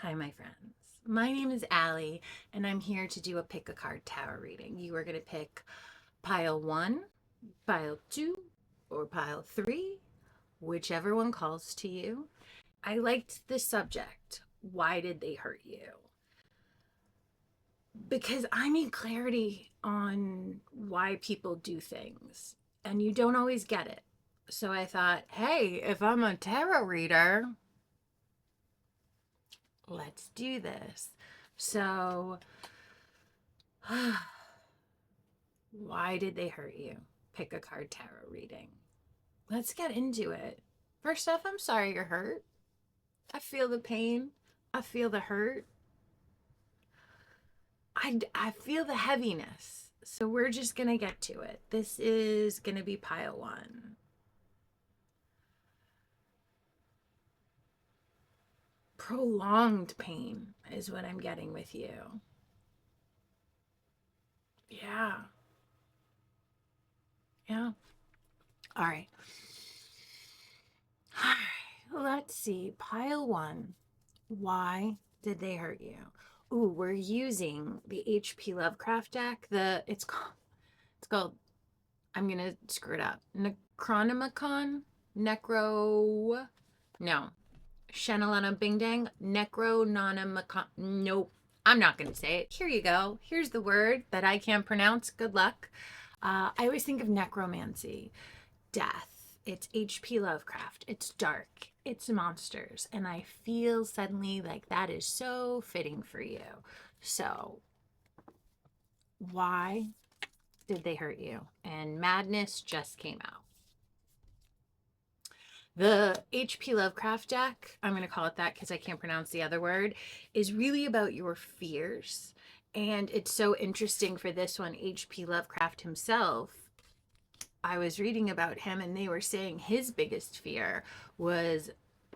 Hi, my friends. My name is Allie, and I'm here to do a pick a card tarot reading. You are going to pick pile 1, pile 2, or pile 3, whichever one calls to you. I liked this subject. Why did they hurt you? Because I need clarity on why people do things, and you don't always get it. So I thought, hey, if I'm a tarot reader, let's do this. So, why did they hurt you? Pick a card tarot reading. Let's get into it. First off, I'm sorry you're hurt. I feel the pain. I feel the hurt. I feel the heaviness. So we're just going to get to it. This is going to be pile 1. Prolonged pain is what I'm getting with you. Yeah. Yeah. All right. Let's see. Pile 1. Why did they hurt you? Ooh, we're using the HP Lovecraft deck. It's called I'm gonna screw it up. Necronomicon? Necro No. Shenalana Bing Dang. Necronomicon. Nope. I'm not gonna say it. Here you go. Here's the word that I can't pronounce. Good luck. I always think of necromancy. Death. It's H.P. Lovecraft. It's dark. It's monsters. And I feel suddenly like that is so fitting for you. So, why did they hurt you? And Madness just came out. The H.P. Lovecraft deck, I'm going to call it that because I can't pronounce the other word, is really about your fears. And it's so interesting for this one, H.P. Lovecraft himself. I was reading about him and they were saying his biggest fear was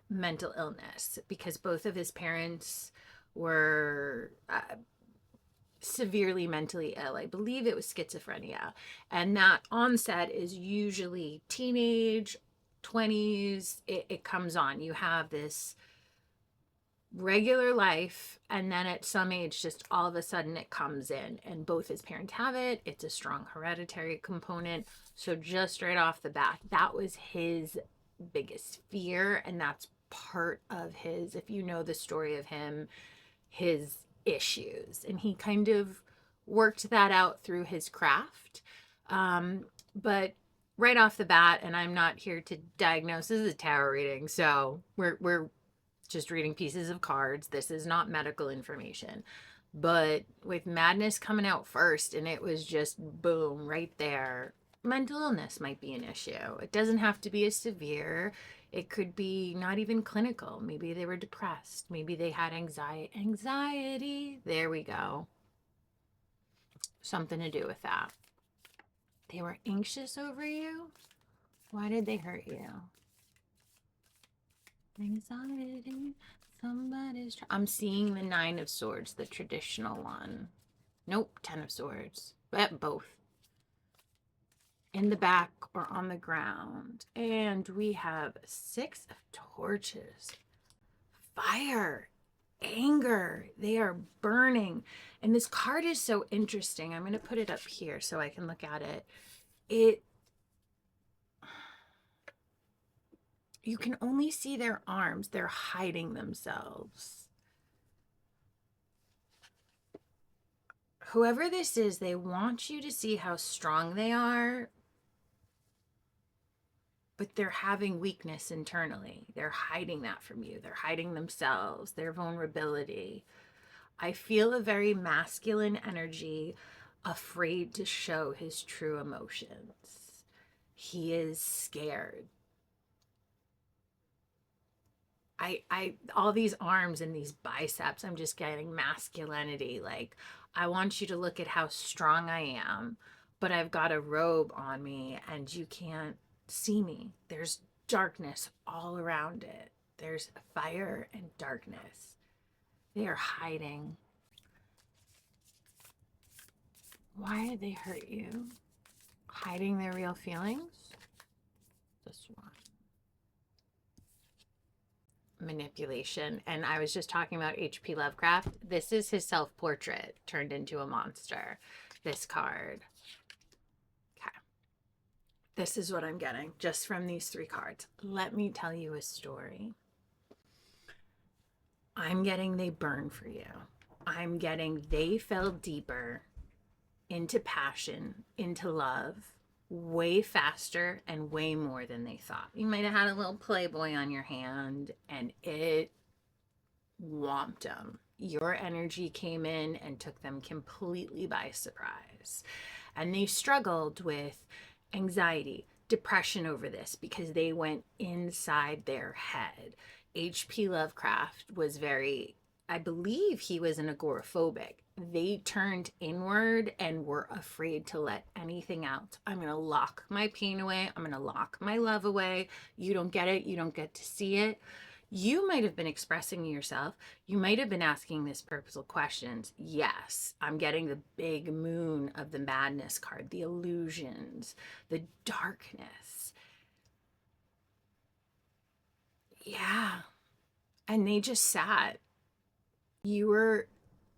mental illness because both of his parents were severely mentally ill. I believe it was schizophrenia. And that onset is usually teenage, 20s. It comes on. You have this regular life, and then at some age, just all of a sudden it comes in, and both his parents have it. It's a strong hereditary component. So just right off the bat, that was his biggest fear, and that's part of his, if you know the story of him, his issues. And he kind of worked that out through his craft. But right off the bat, and I'm not here to diagnose, this is a tarot reading, so we're just reading pieces of cards. This is not medical information. But with Madness coming out first, and it was just boom right there, mental illness might be an issue. It doesn't have to be as severe. It could be not even clinical. Maybe they were depressed. Maybe they had anxiety. There we go. Something to do with that. They were anxious over you. Why did they hurt you? Anxiety. I'm seeing the 9 of Swords, the traditional one. Nope, 10 of Swords. Both. In the back or on the ground. And we have 6 of Torches. Fire. Anger. They are burning. And this card is so interesting. I'm going to put it up here so I can look at it. You can only see their arms. They're hiding themselves. Whoever this is, they want you to see how strong they are, but they're having weakness internally. They're hiding that from you. They're hiding themselves, their vulnerability. I feel a very masculine energy, afraid to show his true emotions. He is scared. All these arms and these biceps, I'm just getting masculinity. Like, I want you to look at how strong I am, but I've got a robe on me and you can't see me. There's darkness all around it. There's fire and darkness. They are hiding. Why did they hurt you? Hiding their real feelings? This one. manipulation. And I was just talking about H.P. Lovecraft. This is his self-portrait turned into a monster. This card. Okay. This is what I'm getting just from these 3 cards. Let me tell you a story. I'm getting they burn for you. I'm getting they fell deeper into passion, into love, way faster and way more than they thought. You might have had a little Playboy on your hand and it whomped them. Your energy came in and took them completely by surprise. And they struggled with anxiety, depression over this because they went inside their head. H.P. Lovecraft was very, I believe he was an agoraphobic. They turned inward and were afraid to let anything out. I'm going to lock my pain away. I'm going to lock my love away. You don't get it. You don't get to see it. You might have been expressing yourself. You might have been asking this purposeful questions. Yes, I'm getting the big moon of the madness card, the illusions, the darkness. Yeah. And they just sat. You were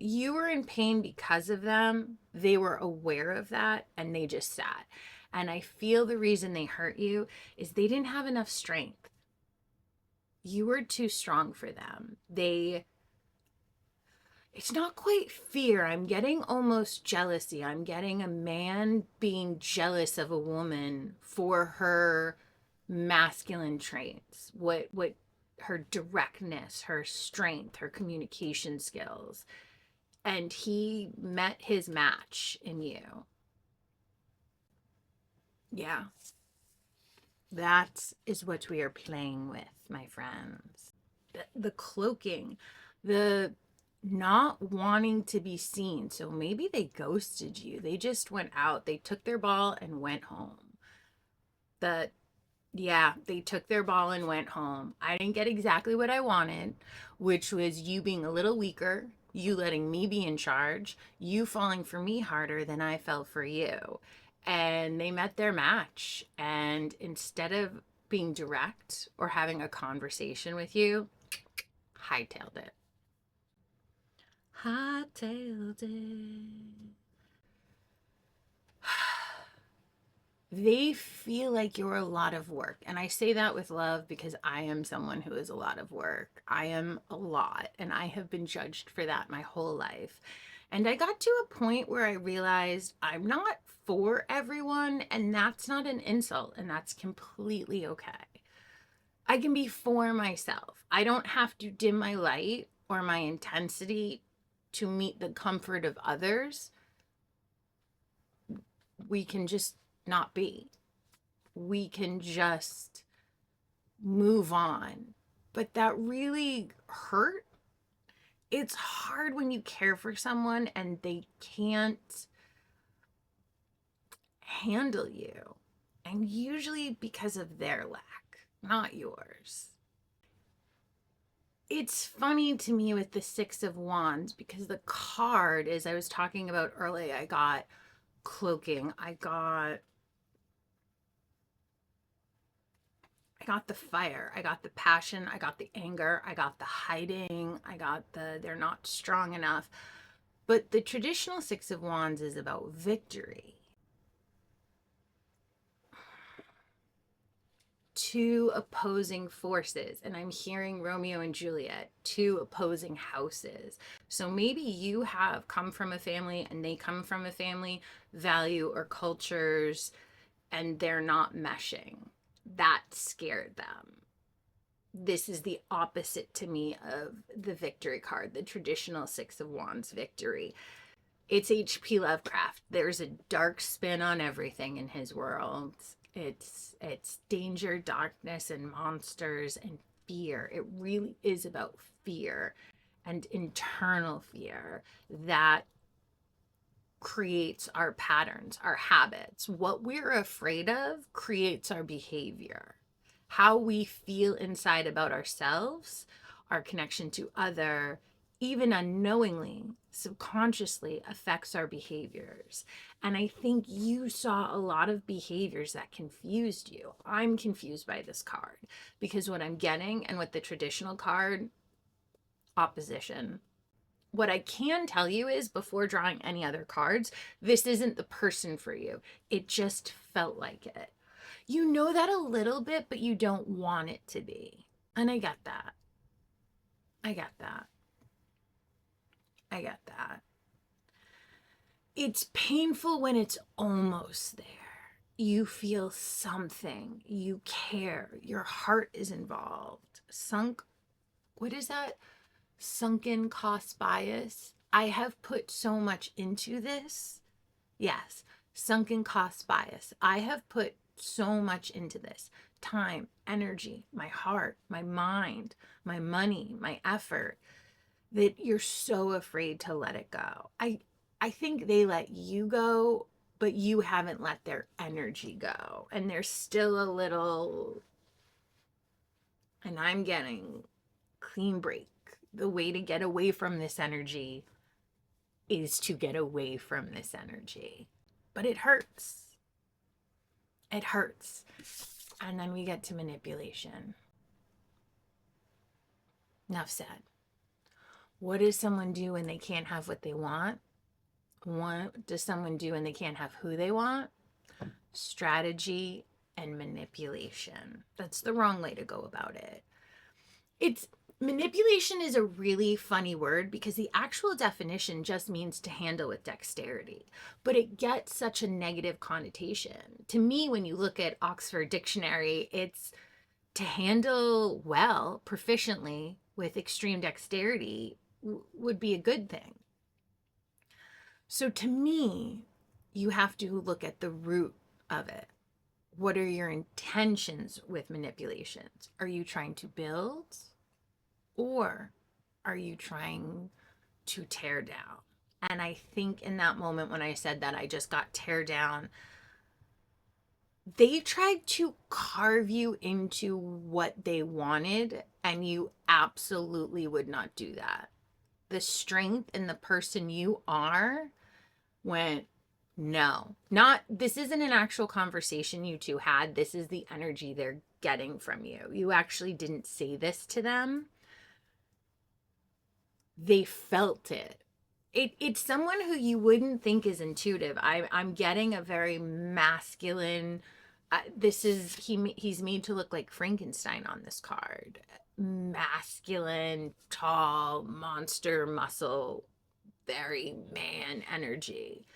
in pain because of them. They were aware of that and they just sat. And I feel the reason they hurt you is they didn't have enough strength. You were too strong for them. It's not quite fear. I'm getting almost jealousy. I'm getting a man being jealous of a woman for her masculine traits. What her directness, her strength, her communication skills. And he met his match in you. Yeah. That is what we are playing with, my friends. The cloaking, the not wanting to be seen. So maybe they ghosted you. They just went out. They took their ball and went home. They took their ball and went home. I didn't get exactly what I wanted, which was you being a little weaker, you letting me be in charge, you falling for me harder than I fell for you. And they met their match. And instead of being direct or having a conversation with you, hightailed it. Hightailed it. They feel like you're a lot of work. And I say that with love because I am someone who is a lot of work. I am a lot, and I have been judged for that my whole life. And I got to a point where I realized I'm not for everyone, and that's not an insult, and that's completely okay. I can be for myself. I don't have to dim my light or my intensity to meet the comfort of others. We can just not be. We can just move on. But that really hurt. It's hard when you care for someone and they can't handle you. And usually because of their lack, not yours. It's funny to me with the 6 of Wands because the card, as I was talking about earlier, I got cloaking, I got the fire, I got the passion, I got the anger, I got the hiding, I got the they're not strong enough. But the traditional 6 of Wands is about victory. 2 opposing forces, and I'm hearing Romeo and Juliet, 2 opposing houses. So maybe you have come from a family and they come from a family value or cultures and they're not meshing. That scared them. This is the opposite to me of the victory card, the traditional 6 of Wands victory. It's H.P. Lovecraft. There's a dark spin on everything in his world. It's danger, darkness, and monsters and fear. It really is about fear and internal fear that creates our patterns, our habits. What we're afraid of creates our behavior. How we feel inside about ourselves, our connection to other, even unknowingly, subconsciously affects our behaviors. And I think you saw a lot of behaviors that confused you. I'm confused by this card because what I'm getting, and with the traditional card, opposition. What I can tell you is, before drawing any other cards, this isn't the person for you. It just felt like it. You know that a little bit, but you don't want it to be. And I get that. I get that. I get that. It's painful when it's almost there. You feel something. You care. Your heart is involved. What is that? Sunken cost bias. I have put so much into this. Yes, sunken cost bias. I have put so much into this. Time, energy, my heart, my mind, my money, my effort, that you're so afraid to let it go. I think they let you go, but you haven't let their energy go. And there's still a little, and I'm getting clean break. The way to get away from this energy is to get away from this energy. But it hurts. It hurts. And then we get to manipulation. Enough said. What does someone do when they can't have what they want? What does someone do when they can't have who they want? Strategy and manipulation. That's the wrong way to go about it. Manipulation is a really funny word because the actual definition just means to handle with dexterity, but it gets such a negative connotation. To me, when you look at Oxford Dictionary, it's to handle well, proficiently, with extreme dexterity would be a good thing. So to me, you have to look at the root of it. What are your intentions with manipulations? Are you trying to build? Or are you trying to tear down? And I think in that moment when I said that, I just got tear down. They tried to carve you into what they wanted, and you absolutely would not do that. The strength in the person you are went, no. This isn't an actual conversation you two had. This is the energy they're getting from you. You actually didn't say this to them. They felt it. It's someone who you wouldn't think is intuitive. I'm getting a very masculine. He's made to look like Frankenstein on this card. Masculine, tall, monster muscle, very man energy.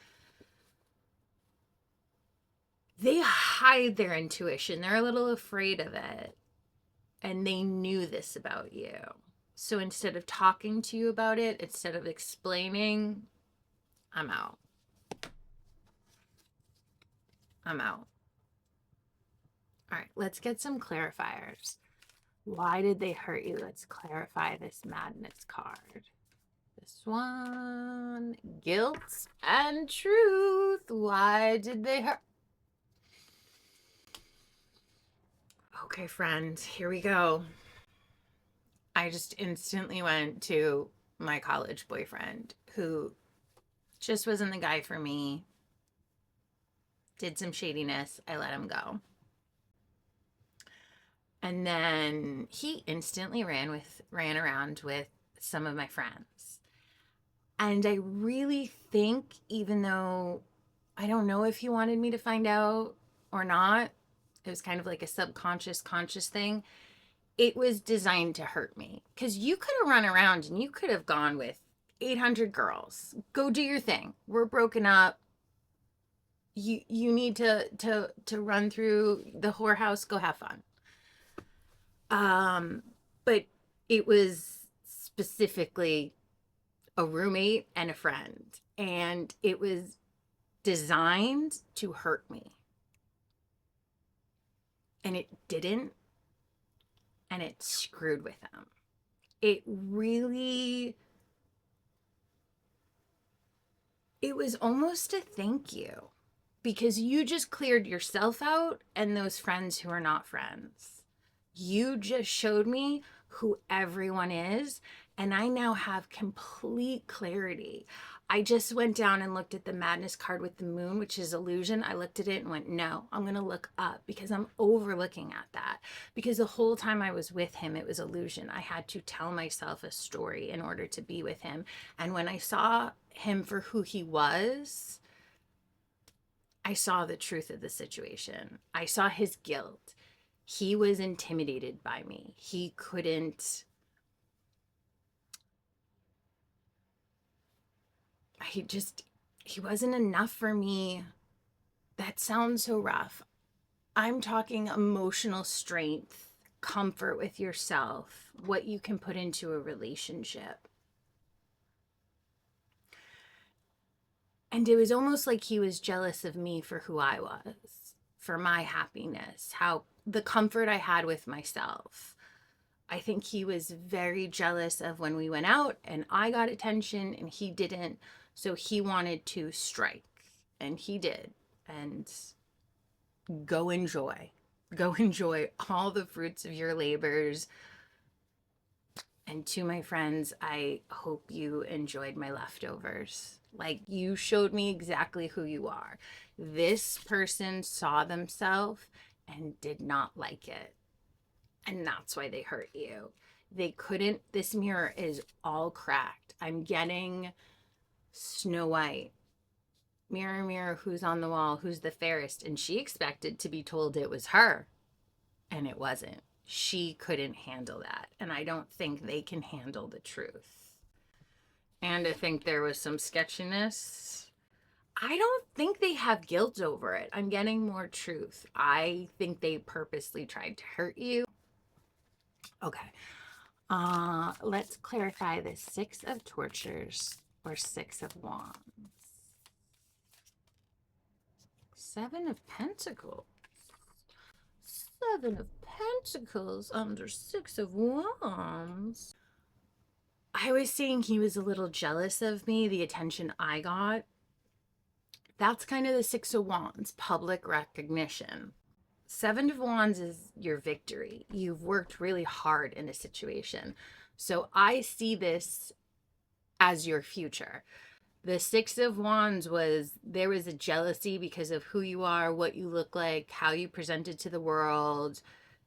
They hide their intuition. They're a little afraid of it. And they knew this about you. So instead of talking to you about it, instead of explaining, I'm out. I'm out. All right, let's get some clarifiers. Why did they hurt you? Let's clarify this madness card. This one, guilt and truth. Why did they hurt? Okay, friends, here we go. I just instantly went to my college boyfriend who just wasn't the guy for me. Did some shadiness. I let him go. And then he instantly ran around with some of my friends. And I really think, even though I don't know if he wanted me to find out or not, it was kind of like a subconscious, conscious thing. It was designed to hurt me, because you could have run around and you could have gone with 800 girls. Go do your thing. We're broken up. You need to run through the whorehouse. Go have fun. But it was specifically a roommate and a friend, and it was designed to hurt me. And it didn't. And it screwed with him. It was almost a thank you, because you just cleared yourself out and those friends who are not friends. You just showed me who everyone is, And I now have complete clarity. I just went down and looked at the madness card with the moon, which is illusion. I looked at it and went, no, I'm going to look up, because I'm overlooking at that. Because the whole time I was with him, it was illusion. I had to tell myself a story in order to be with him. And when I saw him for who he was, I saw the truth of the situation. I saw his guilt. He was intimidated by me. He wasn't enough for me. That sounds so rough. I'm talking emotional strength, comfort with yourself, what you can put into a relationship. And it was almost like he was jealous of me for who I was, for my happiness, how the comfort I had with myself. I think he was very jealous of when we went out and I got attention and he didn't. So he wanted to strike, and he did. And go enjoy. Go enjoy all the fruits of your labors. And to my friends, I hope you enjoyed my leftovers. Like, you showed me exactly who you are. This person saw themselves and did not like it. And that's why they hurt you. They couldn't, this mirror is all cracked. I'm getting Snow White. Mirror, mirror, who's on the wall? Who's the fairest? And she expected to be told it was her. And it wasn't. She couldn't handle that. And I don't think they can handle the truth. And I think there was some sketchiness. I don't think they have guilt over it. I'm getting more truth. I think they purposely tried to hurt you. Okay. Let's clarify the Six of Tortures or Six of Wands. Seven of Pentacles. Seven of Pentacles under Six of Wands. I was saying he was a little jealous of me, the attention I got. That's kind of the Six of Wands, public recognition. Seven of Wands is your victory. You've worked really hard in a situation. So I see this as your future. The Six of Wands there was a jealousy because of who you are, what you look like, how you presented to the world.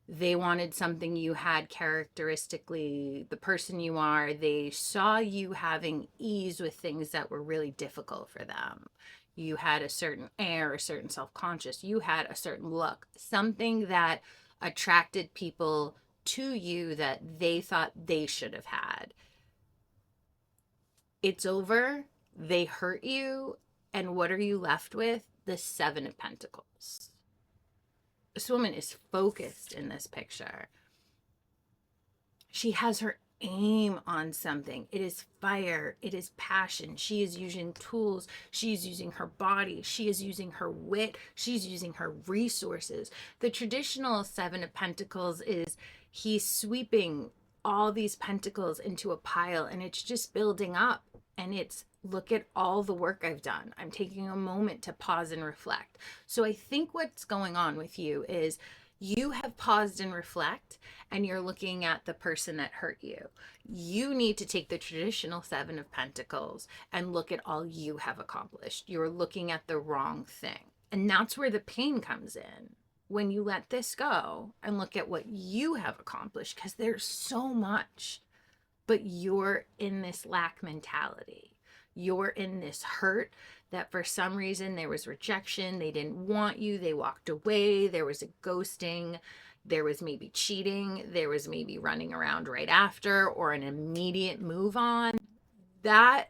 They wanted something you had characteristically, the person you are. They saw you having ease with things that were really difficult for them. You had a certain air, a certain self-conscious. You had a certain look, something that attracted people to you that they thought they should have had. It's over. They hurt you. And what are you left with? The Seven of Pentacles. This woman is focused in this picture. She has her aim on something. It is fire. It is passion. She is using tools. She is using her body. She is using her wit. She's using her resources. The traditional Seven of Pentacles is he's sweeping all these pentacles into a pile, and it's just building up. And it's, look at all the work I've done. I'm taking a moment to pause and reflect. So I think what's going on with you is you have paused and reflect, and you're looking at the person that hurt you. You need to take the traditional Seven of Pentacles and look at all you have accomplished. You're looking at the wrong thing. And that's where the pain comes in. When you let this go and look at what you have accomplished, because there's so much, but you're in this lack mentality. You're in this hurt that for some reason there was rejection. They didn't want you. They walked away. There was a ghosting. There was maybe cheating. There was maybe running around right after, or an immediate move on. That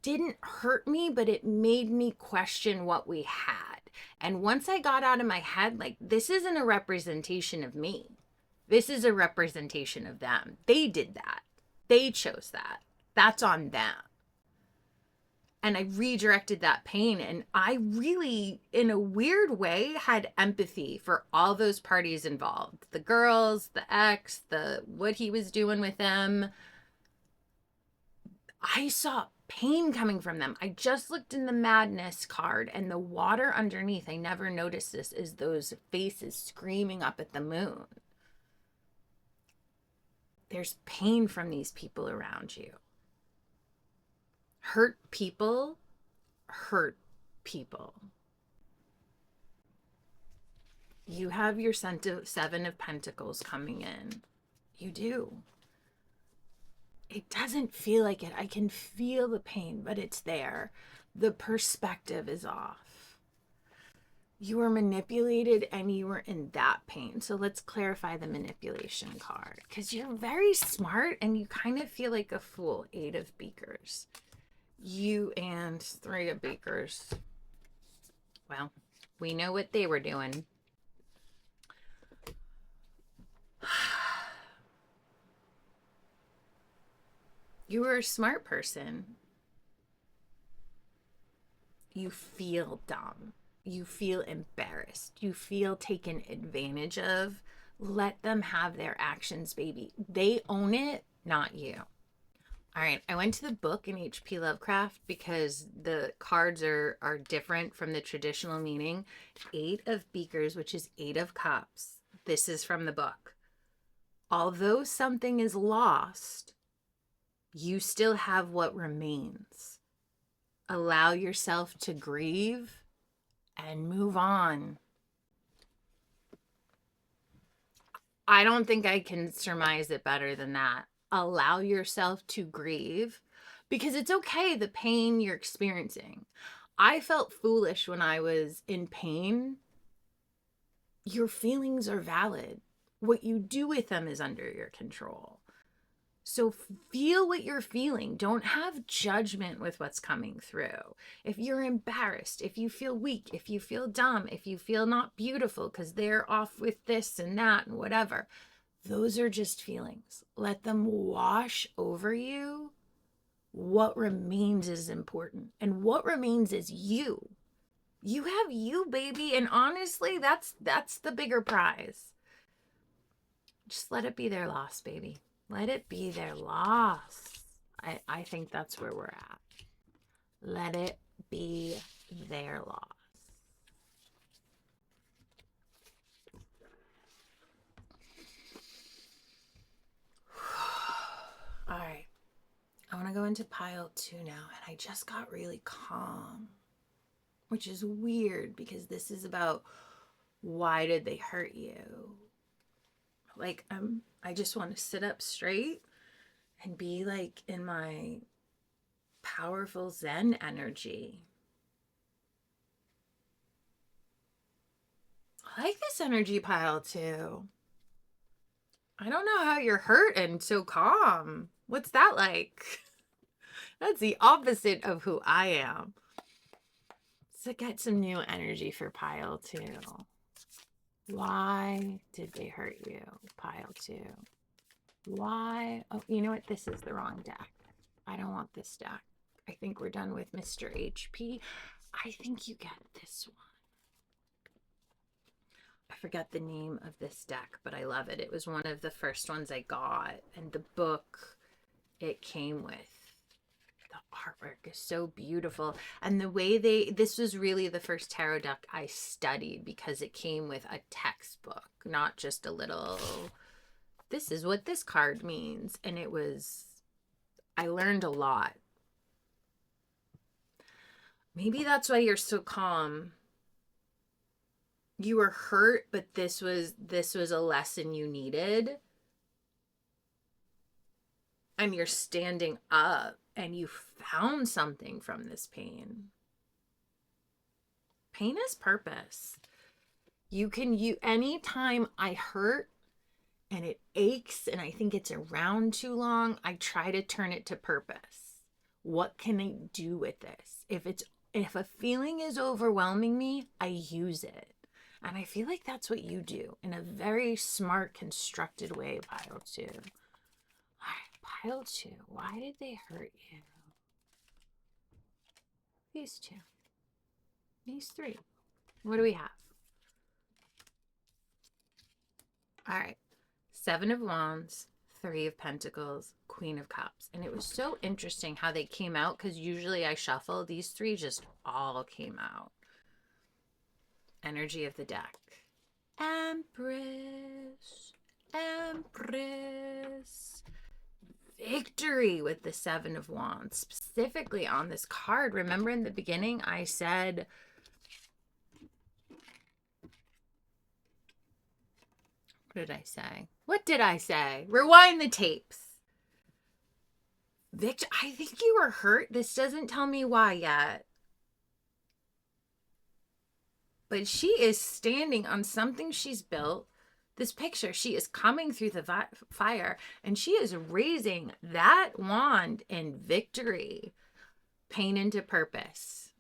didn't hurt me, but it made me question what we had. And once I got out of my head, like, this isn't a representation of me. This is a representation of them. They did that. They chose that. That's on them. And I redirected that pain. And I really, in a weird way, had empathy for all those parties involved. The girls, the ex, what he was doing with them. I saw pain coming from them. I just looked in the madness card, and the water underneath, I never noticed this, is those faces screaming up at the moon. There's pain from these people around you. Hurt people hurt people. You have your Seven of Pentacles coming in. You do. It doesn't feel like it. I can feel the pain, but it's there. The perspective is off. You were manipulated and you were in that pain. So let's clarify the manipulation card, because you're very smart and you kind of feel like a fool. Eight of Beakers. You and Three of Beakers. Well, we know what they were doing. You were a smart person. You feel dumb. You feel embarrassed. You feel taken advantage of. Let them have their actions, baby. They own it, not you. All right, I went to the book in H.P. Lovecraft because the cards are different from the traditional meaning. Eight of Beakers, which is Eight of Cups. This is from the book. Although something is lost, you still have what remains. Allow yourself to grieve and move on. I don't think I can surmise it better than that. Allow yourself to grieve, because it's okay, the pain you're experiencing. I felt foolish when I was in pain. Your feelings are valid. What you do with them is under your control. So feel what you're feeling. Don't have judgment with what's coming through. If you're embarrassed, if you feel weak, if you feel dumb, if you feel not beautiful because they're off with this and that and whatever, those are just feelings. Let them wash over you. What remains is important. And what remains is you. You have you, baby. And honestly, that's the bigger prize. Just let it be their loss, baby. Let it be their loss. I think that's where we're at. Let it be their loss. All right. I want to go into pile 2 now. And I just got really calm, which is weird because this is about why did they hurt you? Like, I just want to sit up straight and be like in my powerful Zen energy. I like this energy, pile 2. I don't know how you're hurt and so calm. What's that like? That's the opposite of who I am. So get some new energy for pile 2. Why did they hurt you? Pile 2. Why? Oh, you know what? This is the wrong deck. I don't want this deck. I think we're done with Mr. HP. I think you get this one. I forget the name of this deck, but I love it. It was one of the first ones I got. And the book it came with, the artwork is so beautiful. And the way this was really the first tarot deck I studied because it came with a textbook, not just a little, this is what this card means. And I learned a lot. Maybe that's why you're so calm. You were hurt, but this was a lesson you needed. And you're standing up and you found something from this pain. Pain is purpose. Anytime I hurt and it aches and I think it's around too long, I try to turn it to purpose. What can I do with this? If a feeling is overwhelming me, I use it. And I feel like that's what you do in a very smart, constructed way, pile 2. All right, pile 2. Why did they hurt you? These 2. These 3. What do we have? All right. 7 of Wands, 3 of Pentacles, Queen of Cups. And it was so interesting how they came out, because usually I shuffle. These 3 just all came out. Energy of the deck. Empress. Empress. Victory with the Seven of Wands, specifically on this card. Remember in the beginning, I said, what did I say? What did I say? Rewind the tapes. Victor, I think you were hurt. This doesn't tell me why yet. But she is standing on something she's built. This picture, she is coming through the fire and she is raising that wand in victory. Pain into purpose.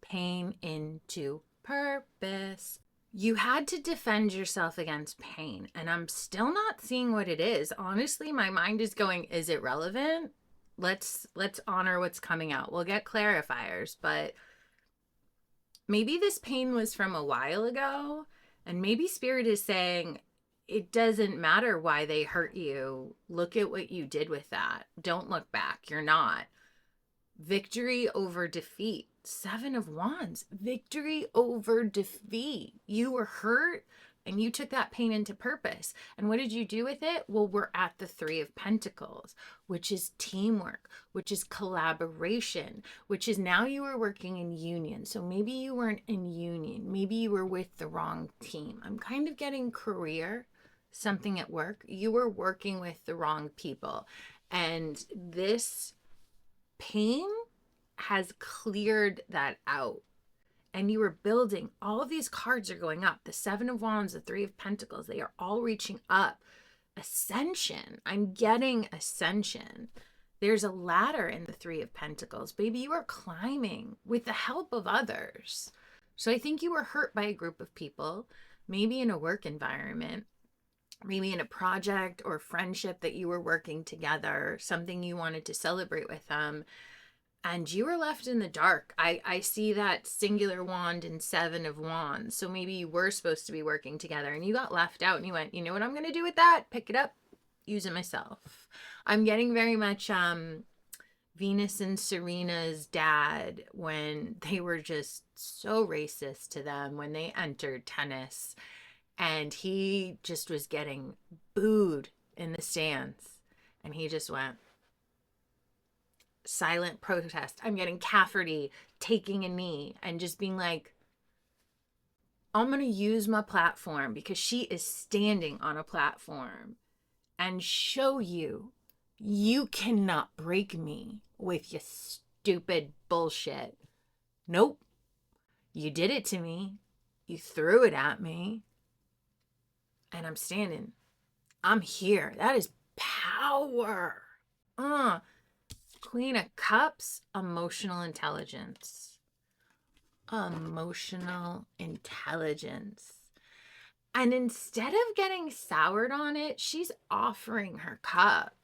Pain into purpose. You had to defend yourself against pain, and I'm still not seeing what it is. Honestly, my mind is going, is it relevant? Let's honor what's coming out. We'll get clarifiers, but maybe this pain was from a while ago, and maybe Spirit is saying, it doesn't matter why they hurt you. Look at what you did with that. Don't look back. You're not. Victory over defeat. Seven of Wands. Victory over defeat. You were hurt and you took that pain into purpose. And what did you do with it? Well, we're at the Three of Pentacles, which is teamwork, which is collaboration, which is now you are working in union. So maybe you weren't in union. Maybe you were with the wrong team. I'm kind of getting career, something at work. You were working with the wrong people. And this pain has cleared that out. And you were building, all of these cards are going up. The Seven of Wands, the Three of Pentacles, they are all reaching up. Ascension. I'm getting ascension. There's a ladder in the Three of Pentacles. Baby, you are climbing with the help of others. So I think you were hurt by a group of people, maybe in a work environment, maybe in a project or friendship that you were working together, something you wanted to celebrate with them. And you were left in the dark. I see that singular wand and Seven of Wands. So maybe you were supposed to be working together and you got left out and you went, you know what I'm going to do with that? Pick it up, use it myself. I'm getting very much Venus and Serena's dad when they were just so racist to them when they entered tennis. And he just was getting booed in the stands. And he just went, silent protest. I'm getting Cafferty taking a knee and just being like, I'm going to use my platform because she is standing on a platform and show you, you cannot break me with your stupid bullshit. Nope. You did it to me. You threw it at me. And I'm standing. I'm here. That is power. Queen of Cups, emotional intelligence. Emotional intelligence. And instead of getting soured on it, she's offering her cup.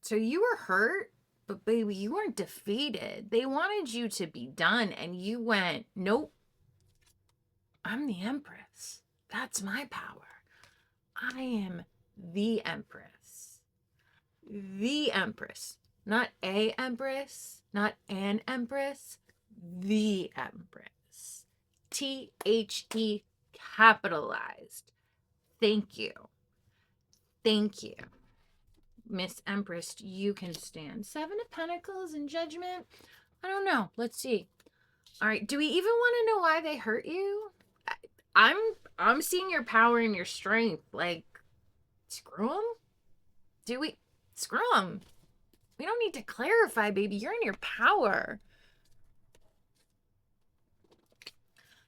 So you were hurt, but baby, you weren't defeated. They wanted you to be done, and you went, nope. I'm the Empress. That's my power. I am the Empress. The Empress. Not a Empress, not an Empress, the Empress. T-H-E capitalized. Thank you. Thank you. Miss Empress, you can stand. Seven of Pentacles and Judgment. I don't know. Let's see. All right. Do we even want to know why they hurt you? I'm seeing your power and your strength. Like, screw them? Do we? Screw them. We don't need to clarify, baby. You're in your power.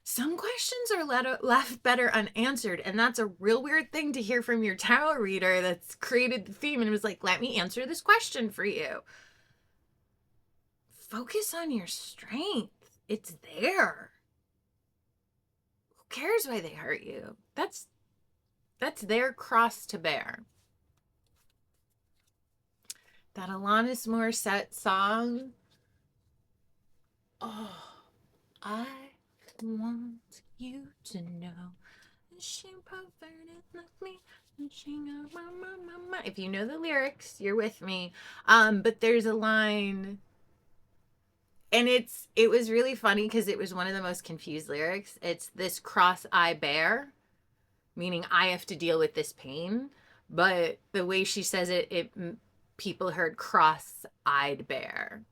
Some questions are left better unanswered, and that's a real weird thing to hear from your tarot reader that's created the theme and was like, let me answer this question for you. Focus on your strength. It's there. Who cares why they hurt you? That's their cross to bear. That Alanis Morissette song. Oh, I want you to know she perverted like me. And she got my. If you know the lyrics, you're with me. But there's a line, and it was really funny because it was one of the most confused lyrics. It's this cross I bear meaning I have to deal with this pain. But the way she says it, people heard cross-eyed bear.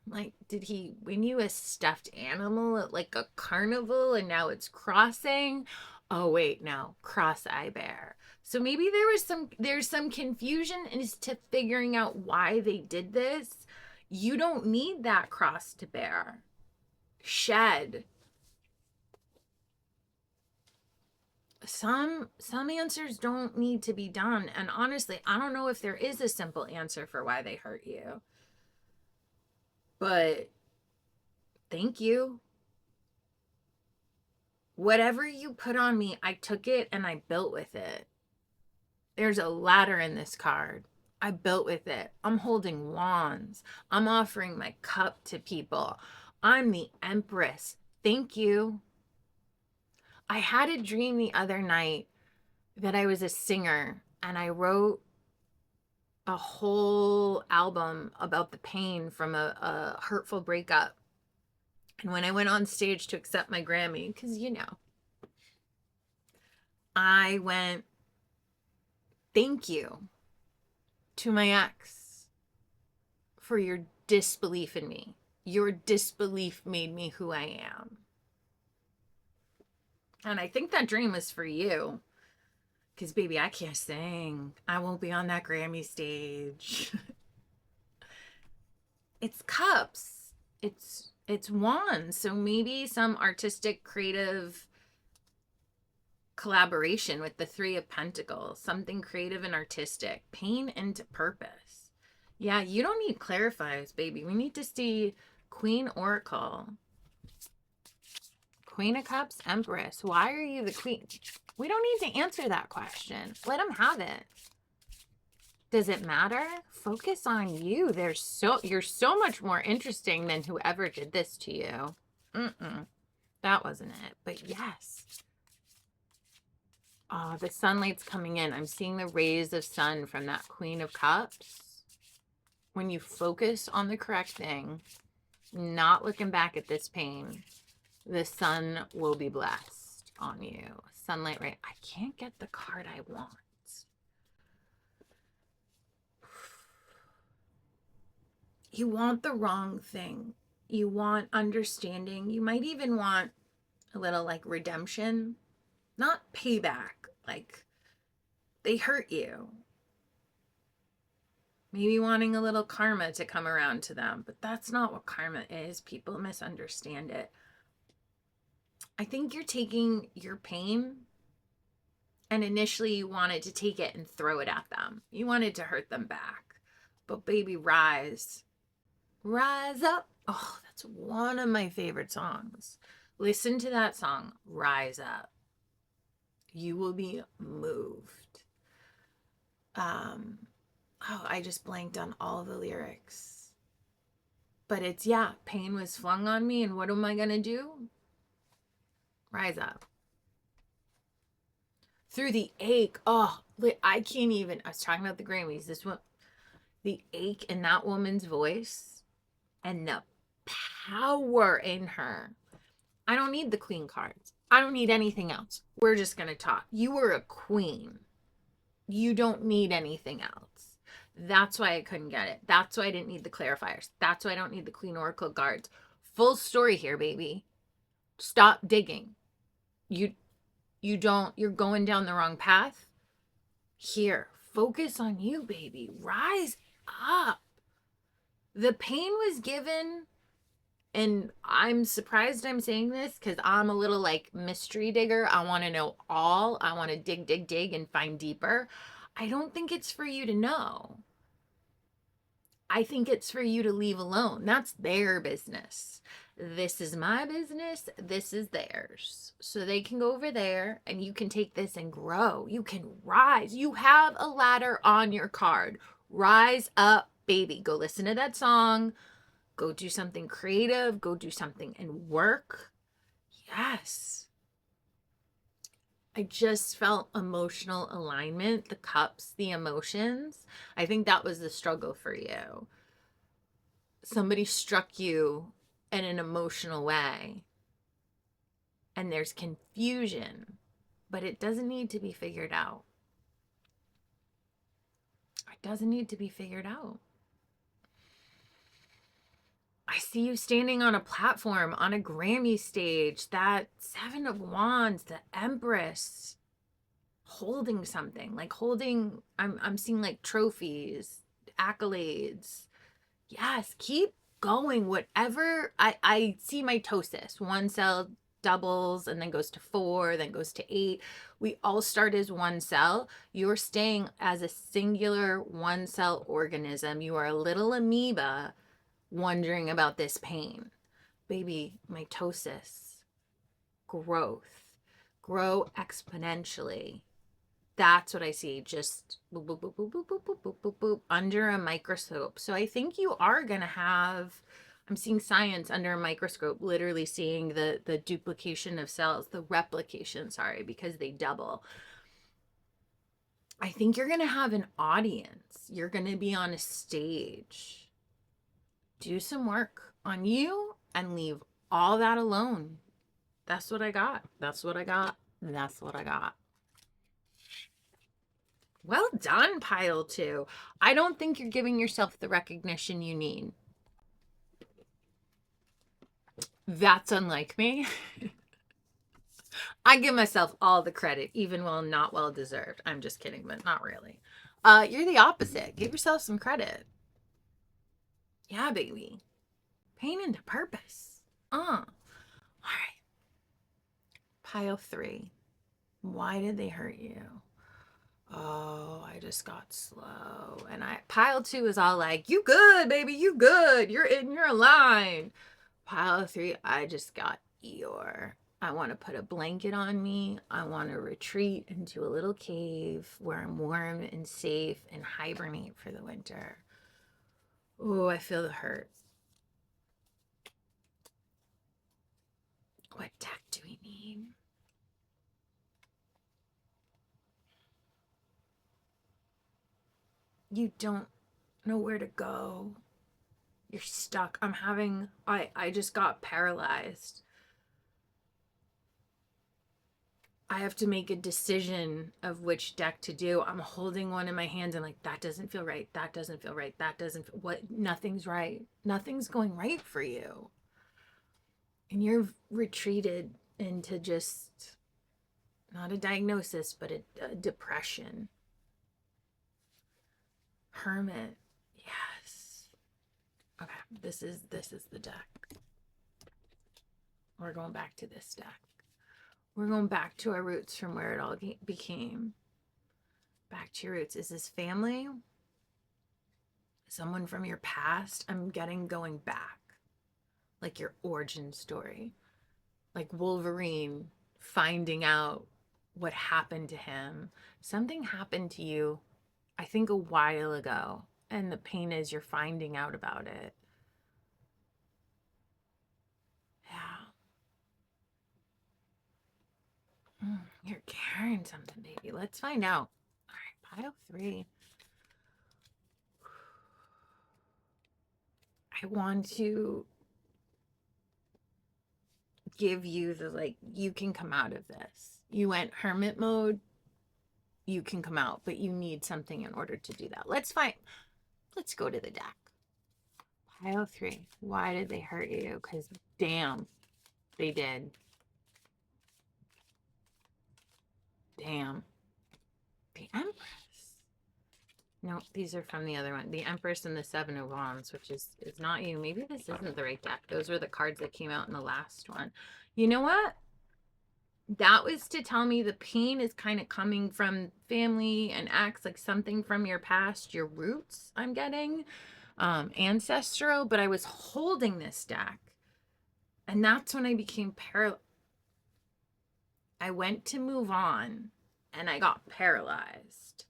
Like, did he win you a stuffed animal at like a carnival and now it's crossing? Oh wait, no, cross-eye bear. So maybe there's some confusion as to figuring out why they did this. You don't need that cross to bear. Shed. Some answers don't need to be done. And honestly, I don't know if there is a simple answer for why they hurt you. But thank you. Whatever you put on me, I took it and I built with it. There's a ladder in this card. I built with it. I'm holding wands. I'm offering my cup to people. I'm the Empress. Thank you. I had a dream the other night that I was a singer and I wrote a whole album about the pain from a hurtful breakup. And when I went on stage to accept my Grammy, because I went, thank you to my ex for your disbelief in me. Your disbelief made me who I am. And I think that dream was for you. Because, baby, I can't sing. I won't be on that Grammy stage. It's cups. It's wands. So maybe some artistic, creative collaboration with the Three of Pentacles. Something creative and artistic. Pain into purpose. Yeah, you don't need clarifiers, baby. We need to see Queen Oracle. Queen of Cups, Empress. Why are you the queen? We don't need to answer that question. Let them have it. Does it matter? Focus on you. You're so much more interesting than whoever did this to you. That wasn't it. But yes. Oh, the sunlight's coming in. I'm seeing the rays of sun from that Queen of Cups. When you focus on the correct thing, not looking back at this pain, the sun will be blessed on you. Sunlight, right? I can't get the card I want. You want the wrong thing. You want understanding. You might even want a little like redemption, not payback. Like they hurt you. Maybe wanting a little karma to come around to them, but that's not what karma is. People misunderstand it. I think you're taking your pain and initially you wanted to take it and throw it at them. You wanted to hurt them back. But baby, rise. Rise up. Oh, that's one of my favorite songs. Listen to that song, Rise Up. You will be moved. I just blanked on all the lyrics. But it's, pain was flung on me, and what am I going to do? Rise up. Through the ache. Oh, I can't even. I was talking about the Grammys. This one, the ache in that woman's voice and the power in her. I don't need the queen cards. I don't need anything else. We're just going to talk. You were a queen. You don't need anything else. That's why I couldn't get it. That's why I didn't need the clarifiers. That's why I don't need the Queen Oracle cards. Full story here, baby. Stop digging. You're going down the wrong path. Here, focus on you, baby. Rise up. The pain was given, and I'm surprised I'm saying this because I'm a little like mystery digger. I want to know all. I want to dig and find deeper. I don't think it's for you to know. I think it's for you to leave alone. That's their business. This is my business. This is theirs. So they can go over there and you can take this and grow. You can rise. You have a ladder on your card. Rise up, baby. Go listen to that song. Go do something creative. Go do something and work. Yes. I just felt emotional alignment, the cups, the emotions. I think that was the struggle for you. Somebody struck you in an emotional way, and there's confusion. but it doesn't need to be figured out. It doesn't need to be figured out. I see you standing on a platform, on a Grammy stage, that Seven of Wands, the Empress, holding something, like holding, I'm seeing like trophies, accolades. Yes, keep going. Whatever, I see mitosis. One cell doubles and then goes to 4, then goes to 8. We all start as one cell. You're staying as a singular one cell organism. You are a little amoeba wondering about this pain. Baby, mitosis, growth, grow exponentially. That's what I see. Just boop, boop, boop, boop, boop, boop, boop, boop, boop, boop, under a microscope. So I think you are going to have, I'm seeing science under a microscope, literally seeing the duplication of cells, the replication, sorry, because they double. I think you're going to have an audience. You're going to be on a stage. Do some work on you and leave all that alone. That's what I got. That's what I got. That's what I got. Well done, pile 2. I don't think you're giving yourself the recognition you need. That's unlike me. I give myself all the credit, even while not well deserved. I'm just kidding, but not really. You're the opposite. Give yourself some credit. Yeah, baby. Pain into purpose. All right. Pile 3. Why did they hurt you? Oh, I just got slow. And pile 2 is all like, you good, baby, you good. You're in your line. Pile 3, I just got Eeyore. I want to put a blanket on me. I want to retreat into a little cave where I'm warm and safe and hibernate for the winter. Oh, I feel the hurt. What deck do we need? You don't know where to go. You're stuck. I just got paralyzed. I have to make a decision of which deck to do. I'm holding one in my hands and like, that doesn't feel right. That doesn't feel right. That doesn't feel, what? Nothing's right. Nothing's going right for you. And you're retreated into just not a diagnosis, but a depression. Hermit. Yes. Okay, this is the deck. We're going back to this deck. We're going back to our roots from where it all became. Back to your roots. Is this family? Someone from your past? I'm getting going back. Like your origin story. Like Wolverine finding out what happened to him. Something happened to you, I think, a while ago. And the pain is you're finding out about it. Yeah. You're carrying something, baby. Let's find out. All right, pile 3. I want to give you the, like, you can come out of this. You went hermit mode. You can come out, but you need something in order to do that. Let's go to the deck. Pile 3. Why did they hurt you? Because damn, they did. Damn. The Empress. No, these are from the other one. The Empress and the Seven of Wands, which is not you. Maybe this isn't the right deck. Those were the cards that came out in the last one. You know what? That was to tell me the pain is kind of coming from family and acts, like something from your past, your roots, I'm getting, ancestral. But I was holding this deck, and that's when I became paralyzed. I went to move on, and I got paralyzed.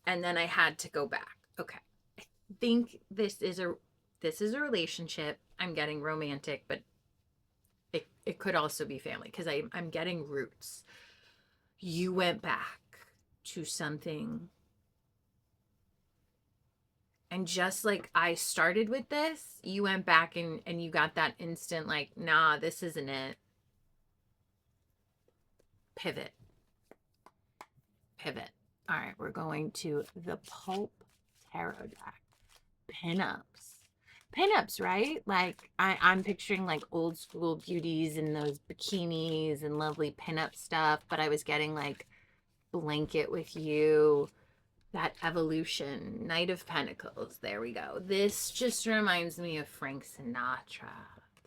And then I had to go back. Okay. I think this is a relationship. I'm getting romantic, but it could also be family because I'm getting roots. You went back to something. And just like I started with this, you went back and you got that instant like, nah, this isn't it. Pivot. Pivot. All right, we're going to the Pulp Tarot deck. Pinups. Pinups, right? Like I'm picturing like old school beauties in those bikinis and lovely pinup stuff, but I was getting like blanket with you, that evolution, Knight of Pentacles. There we go. This just reminds me of Frank Sinatra.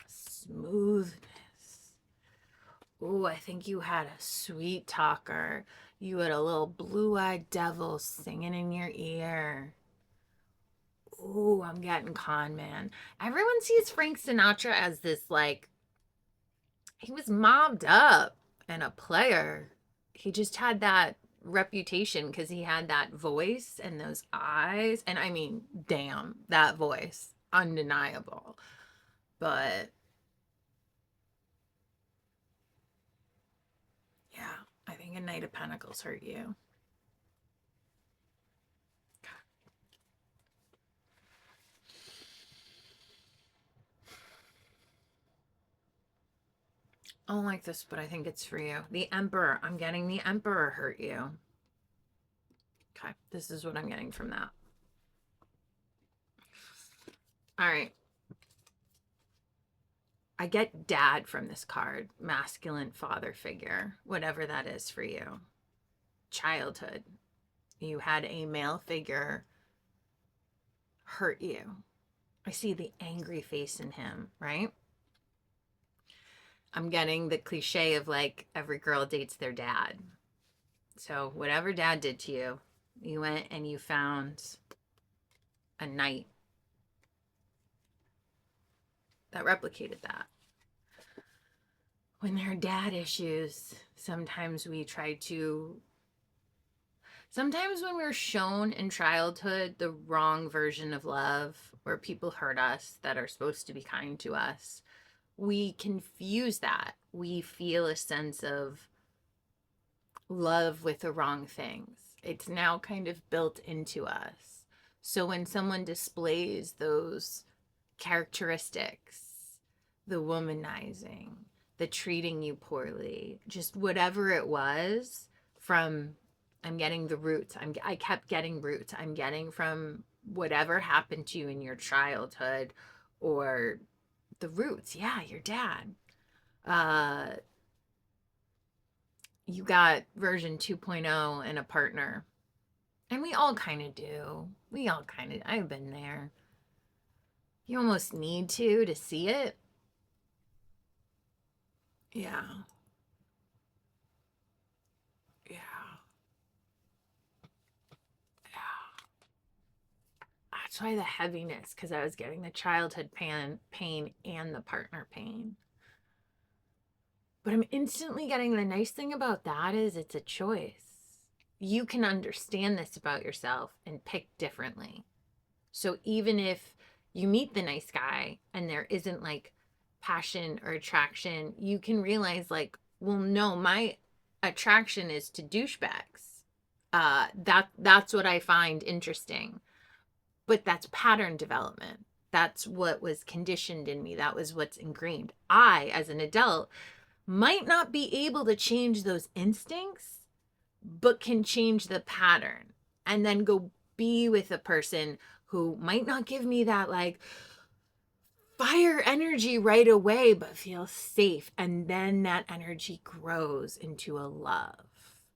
Smoothness. Ooh, I think you had a sweet talker. You had a little blue-eyed devil singing in your ear. Ooh, I'm getting con man. Everyone sees Frank Sinatra as this, like, he was mobbed up and a player. He just had that reputation because he had that voice and those eyes. And I mean, damn, that voice, undeniable. But yeah, I think a Knight of Pentacles hurt you. I don't like this, but I think it's for you. The Emperor. I'm getting the Emperor hurt you. Okay, this is what I'm getting from that. All right. I get dad from this card. Masculine father figure. Whatever that is for you. Childhood. You had a male figure hurt you. I see the angry face in him, right? I'm getting the cliche of like every girl dates their dad. So whatever dad did to you, you went and you found a knight that replicated that. When there are dad issues, sometimes when we're shown in childhood the wrong version of love, where people hurt us that are supposed to be kind to us, we confuse that. We feel a sense of love with the wrong things. It's now kind of built into us. So when someone displays those characteristics, the womanizing, the treating you poorly, just whatever it was, from, I'm getting the roots. I kept getting roots. I'm getting from whatever happened to you in your childhood, or the roots. Yeah, your dad. You got version 2.0 and a partner. And we all kind of do. I've been there. You almost need to see it. Yeah. Yeah. Yeah. That's why the heaviness, because I was getting the childhood pain and the partner pain. But I'm instantly getting, the nice thing about that is it's a choice. You can understand this about yourself and pick differently. So even if you meet the nice guy and there isn't like passion or attraction, you can realize like, well, no, my attraction is to douchebags. That's what I find interesting. But that's pattern development. That's what was conditioned in me. That was what's ingrained. I, as an adult, might not be able to change those instincts, but can change the pattern and then go be with a person who might not give me that like fire energy right away, but feel safe. And then that energy grows into a love.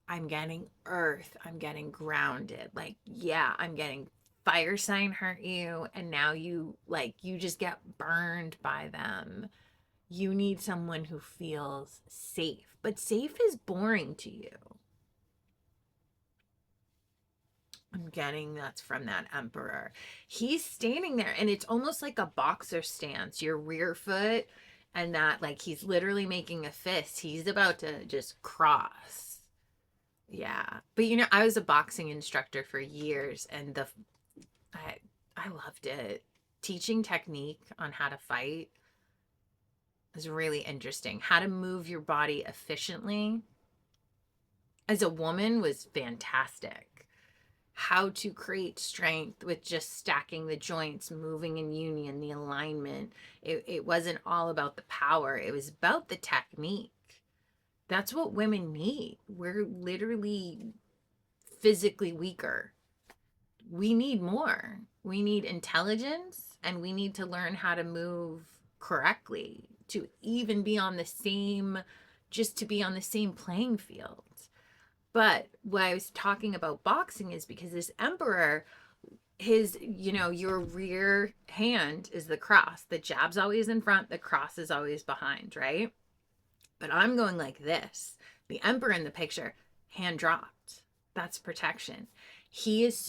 I'm getting earth. I'm getting grounded. Like, yeah, I'm getting fire sign hurt you. And now you just get burned by them. You need someone who feels safe, but safe is boring to you. I'm getting that's from that Emperor. He's standing there and it's almost like a boxer stance, your rear foot, and that like he's literally making a fist. He's about to just cross. Yeah. But you know, I was a boxing instructor for years, and I loved it. Teaching technique on how to fight is really interesting. How to move your body efficiently as a woman was fantastic. How to create strength with just stacking the joints, moving in union, the alignment. It wasn't all about the power. It was about the technique. That's what women need. We're literally physically weaker. We need more. We need intelligence, and we need to learn how to move correctly to even be on the same, just to be on the same playing field. But what I was talking about boxing is because this emperor, his, your rear hand is the cross. The jab's always in front, the cross is always behind, right? But I'm going like this. The emperor in the picture, hand dropped. That's protection.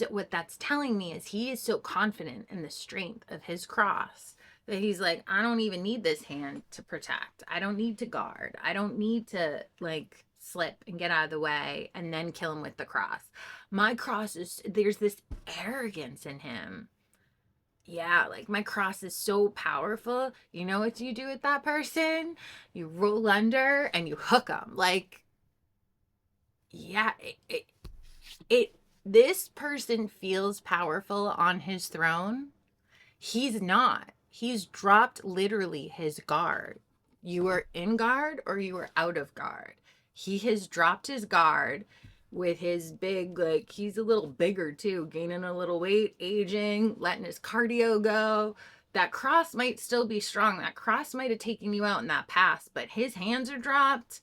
What that's telling me is he is so confident in the strength of his cross that he's like, I don't even need this hand to protect. I don't need to guard. I don't need to like slip and get out of the way and then kill him with the cross. My cross is, there's this arrogance in him. Yeah, like my cross is so powerful. You know what you do with that person? You roll under and you hook them. Like, yeah, this person feels powerful on his throne. He's not. He's dropped literally his guard. You are in guard or you are out of guard. He has dropped his guard with his big, like, he's a little bigger too, gaining a little weight, aging, letting his cardio go. That cross might still be strong. That cross might have taken you out in that past, but his hands are dropped.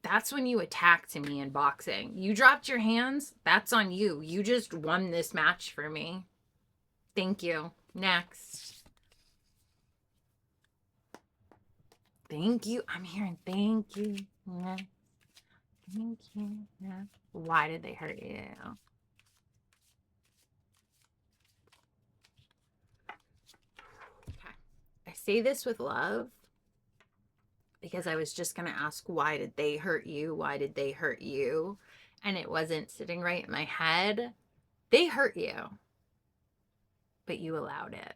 That's when you attack to me in boxing. You dropped your hands, that's on you. You just won this match for me. Thank you. Next. Thank you. I'm hearing thank you. Next. Thank you. Yeah. Why did they hurt you? Okay. I say this with love because I was just going to ask, why did they hurt you? Why did they hurt you? And it wasn't sitting right in my head. They hurt you, but you allowed it.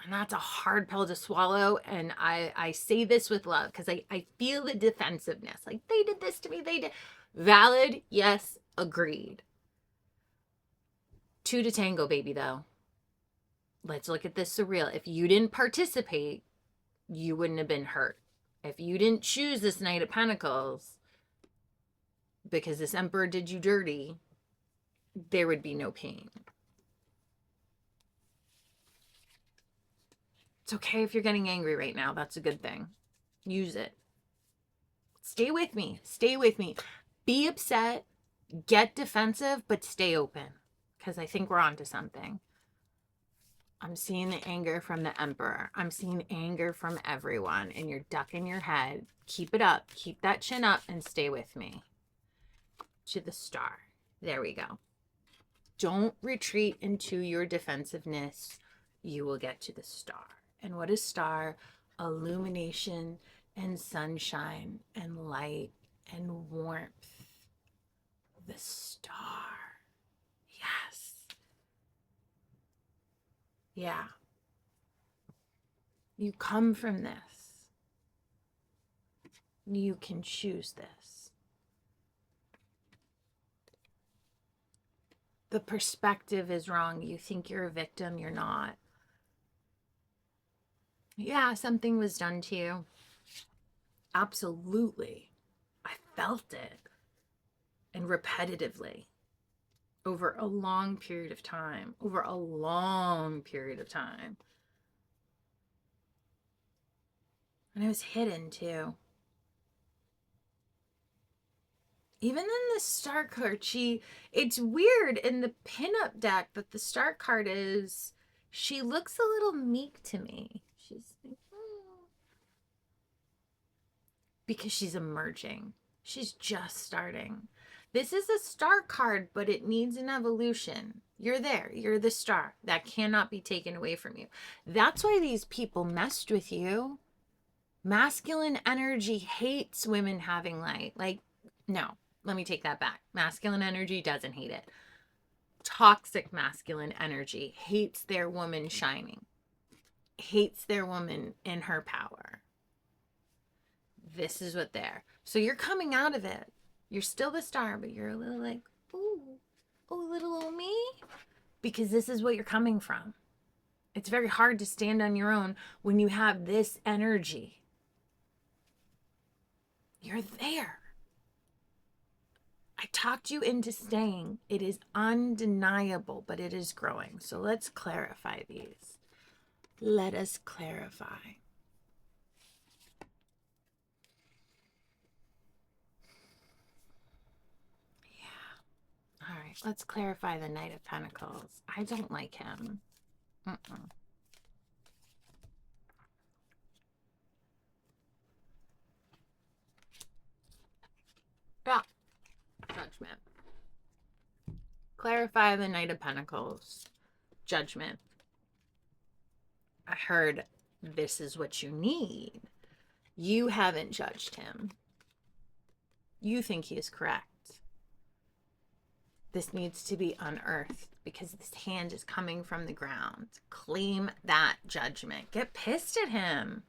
And that's a hard pill to swallow. And I say this with love because I feel the defensiveness. Like, they did this to me. They did. Valid. Yes. Agreed. 2 to tango, baby, though. Let's look at this surreal. If you didn't participate, you wouldn't have been hurt. If you didn't choose this Knight of Pentacles because this Emperor did you dirty, there would be no pain. It's okay if you're getting angry right now. That's a good thing. Use it. Stay with me. Stay with me. Be upset. Get defensive, but stay open. Because I think we're on to something. I'm seeing the anger from the Emperor. I'm seeing anger from everyone. And you're ducking your head. Keep it up. Keep that chin up and stay with me. To the Star. There we go. Don't retreat into your defensiveness. You will get to the Star. And what is Star? Illumination and sunshine and light and warmth. The Star. Yes. Yeah. You come from this. You can choose this. The perspective is wrong. You think you're a victim. You're not. Yeah, something was done to you. Absolutely. I felt it. And repetitively. Over a long period of time. Over a long period of time. And it was hidden too. Even in the Star card, it's weird in the pinup deck that the Star card is, she looks a little meek to me. She's like, because she's emerging. She's just starting. This is a Star card, but it needs an evolution. You're there. You're the Star. That cannot be taken away from you. That's why these people messed with you. Masculine energy hates women having light. Like, no, let me take that back. Masculine energy doesn't hate it. Toxic masculine energy hates their woman shining. Hates their woman in her power. This is what they're. So you're coming out of it. You're still the Star, but you're a little like, ooh, little old me. Because this is what you're coming from. It's very hard to stand on your own when you have this energy. You're there. I talked you into staying. It is undeniable, but it is growing. So let's clarify these. Let us clarify. All right, let's clarify the Knight of Pentacles. I don't like him. Yeah, Judgment. Clarify the Knight of Pentacles. Judgment. I heard this is what you need. You haven't judged him. You think he is correct. This needs to be unearthed because this hand is coming from the ground. Claim that judgment. Get pissed at him.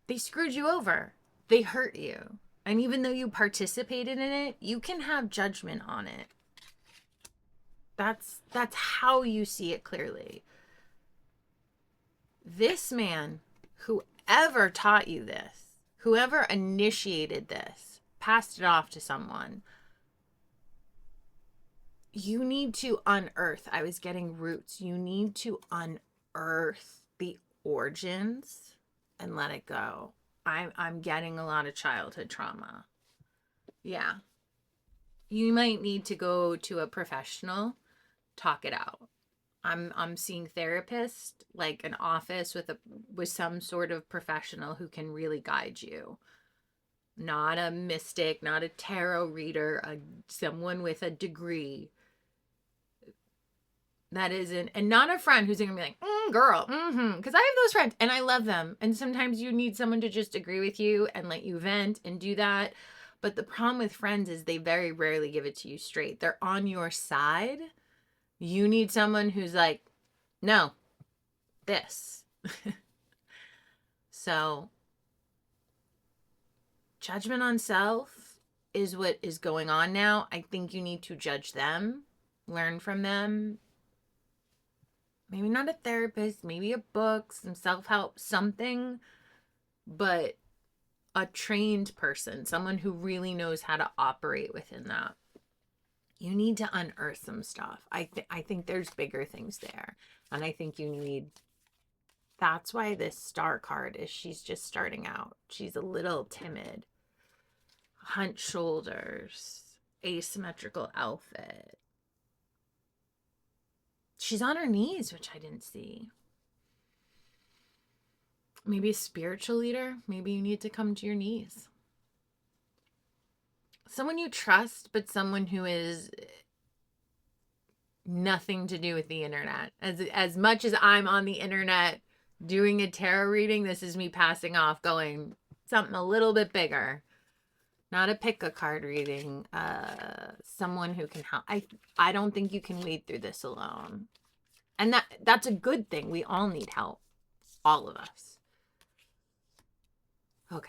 They screwed you over. They hurt you. And even though you participated in it, you can have judgment on it. That's how you see it clearly. This man, whoever taught you this, whoever initiated this, passed it off to someone. You need to unearth. I was getting roots. You need to unearth the origins and let it go. I'm getting a lot of childhood trauma. Yeah. You might need to go to a professional, talk it out. I'm seeing therapists, like an office with some sort of professional who can really guide you. Not a mystic, not a tarot reader, someone with a degree. That isn't, and not a friend who's gonna be like, girl, because I have those friends and I love them. And sometimes you need someone to just agree with you and let you vent and do that. But the problem with friends is they very rarely give it to you straight. They're on your side. You need someone who's like, no, this. So, judgment on self is what is going on now. I think you need to judge them, learn from them. Maybe not a therapist, maybe a book, some self-help, something, but a trained person, someone who really knows how to operate within that. You need to unearth some stuff. I think there's bigger things there. And I think you need, that's why this star card is, she's just starting out. She's a little timid. Hunched shoulders, asymmetrical outfit. She's on her knees, which I didn't see. Maybe a spiritual leader. Maybe you need to come to your knees. Someone you trust, but someone who is nothing to do with the internet. As much as I'm on the internet doing a tarot reading, this is me passing off, going something a little bit bigger. Not a pick-a-card reading. Someone who can help. I don't think you can wade through this alone. And that's a good thing. We all need help. All of us. Okay.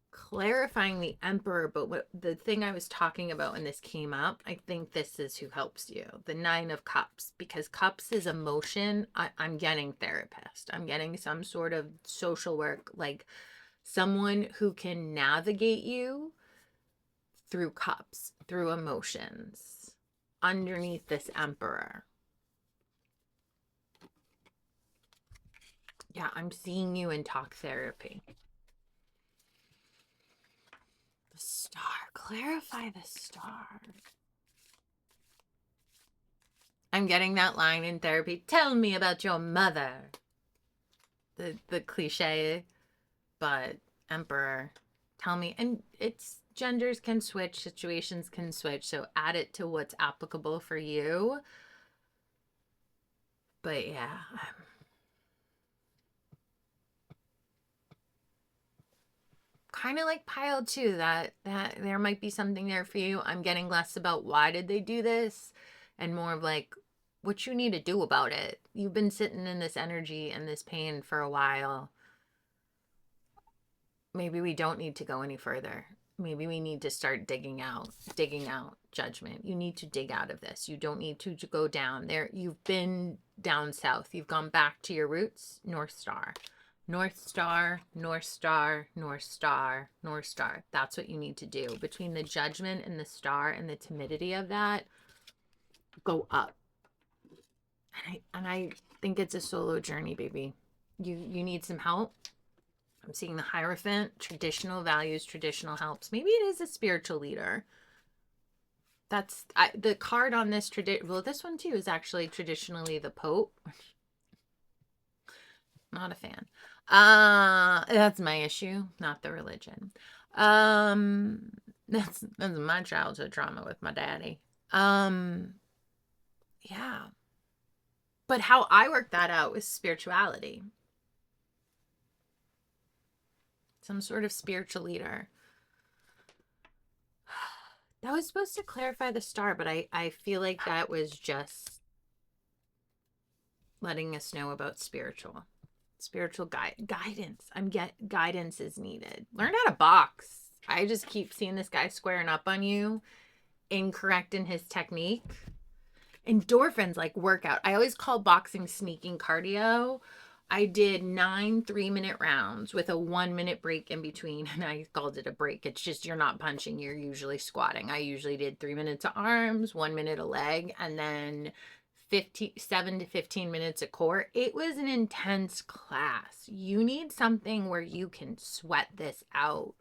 Clarifying the Emperor, but what the thing I was talking about when this came up, I think this is who helps you. The Nine of Cups. Because Cups is emotion. I'm getting therapist. I'm getting some sort of social work, like someone who can navigate you through cups, through emotions, underneath this Emperor. Yeah, I'm seeing you in talk therapy. The Star. Clarify the Star. I'm getting that line in therapy. Tell me about your mother. The cliche. But Emperor, tell me. And it's genders can switch, situations can switch. So add it to what's applicable for you. But yeah. Kind of like pile 2, that there might be something there for you. I'm getting less about why did they do this and more of like what you need to do about it. You've been sitting in this energy and this pain for a while. Maybe we don't need to go any further. Maybe we need to start digging out judgment. You need to dig out of this. You don't need to go down there. You've been down south. You've gone back to your roots, North Star. North Star, North Star, North Star, North Star. That's what you need to do. Between the Judgment and the Star and the timidity of that, go up. And I think it's a solo journey, baby. You need some help. I'm seeing the Hierophant, traditional values, traditional helps. Maybe it is a spiritual leader. That's the card on this well, this one too is actually traditionally the Pope. Not a fan. That's my issue, not the religion. That's my childhood trauma with my daddy. Yeah. But how I worked that out was spirituality. Some sort of spiritual leader. That was supposed to clarify the star, but I feel like that was just letting us know about spiritual guidance. Guidance is needed. Learn how to box. I just keep seeing this guy squaring up on you, incorrect in his technique. Endorphins, like workout. I always call boxing sneaking cardio. I did 9 3-minute rounds with a 1-minute break in between, and I called it a break. It's just you're not punching, you're usually squatting. I usually did 3 minutes of arms, 1 minute a leg, and then 7 to 15 minutes of core. It was an intense class. You need something where you can sweat this out.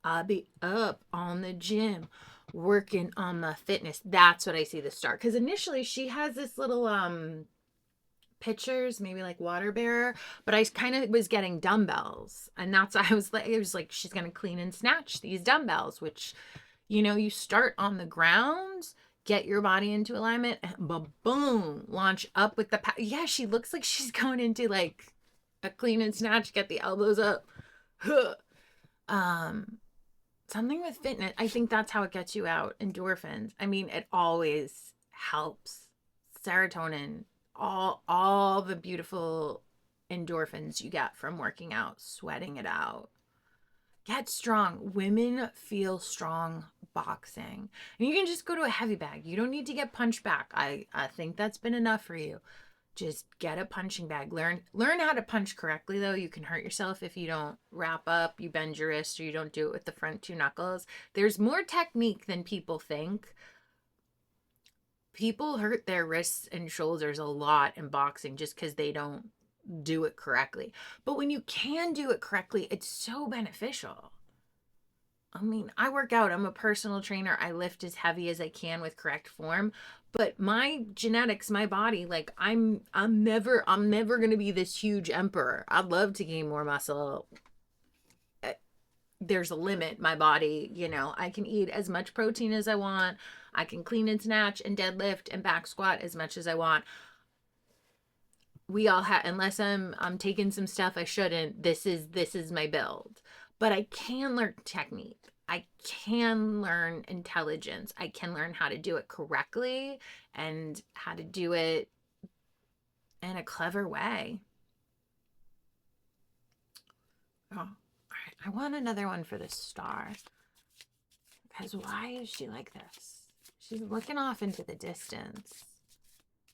I'll be up on the gym working on my fitness. That's what I see the star. Because initially she has this little pictures, maybe like water bearer, but I kind of was getting dumbbells, and that's why I was like, it was like she's gonna clean and snatch these dumbbells, which, you know, you start on the ground, get your body into alignment, and boom, launch up with the yeah, she looks like she's going into like a clean and snatch, get the elbows up. Something with fitness, I think that's how it gets you out. Endorphins, I mean, it always helps. Serotonin, all the beautiful endorphins you get from working out, sweating it out. Get strong. Women feel strong boxing. And you can just go to a heavy bag. You don't need to get punched back. I think that's been enough for you. Just get a punching bag. Learn how to punch correctly, though. You can hurt yourself if you don't wrap up, you bend your wrist, or you don't do it with the front 2 knuckles. There's more technique than people think. People hurt their wrists and shoulders a lot in boxing just because they don't do it correctly. But when you can do it correctly, it's so beneficial. I mean, I work out. I'm a personal trainer. I lift as heavy as I can with correct form. But my genetics, my body, like I'm never going to be this huge emperor. I'd love to gain more muscle. There's a limit. My body, you know, I can eat as much protein as I want. I can clean and snatch and deadlift and back squat as much as I want. We all have, unless I'm taking some stuff I shouldn't, this is my build. But I can learn technique. I can learn intelligence. I can learn how to do it correctly and how to do it in a clever way. Oh, all right. I want another one for the star. Because why is she like this? She's looking off into the distance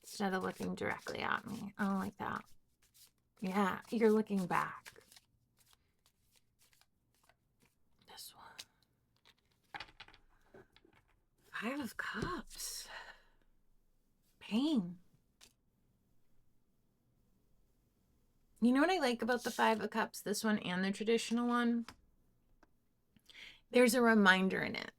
instead of looking directly at me. I don't like that. Yeah, you're looking back. This one. 5 of Cups. Pain. You know what I like about the 5 of Cups, this one and the traditional one? There's a reminder in it.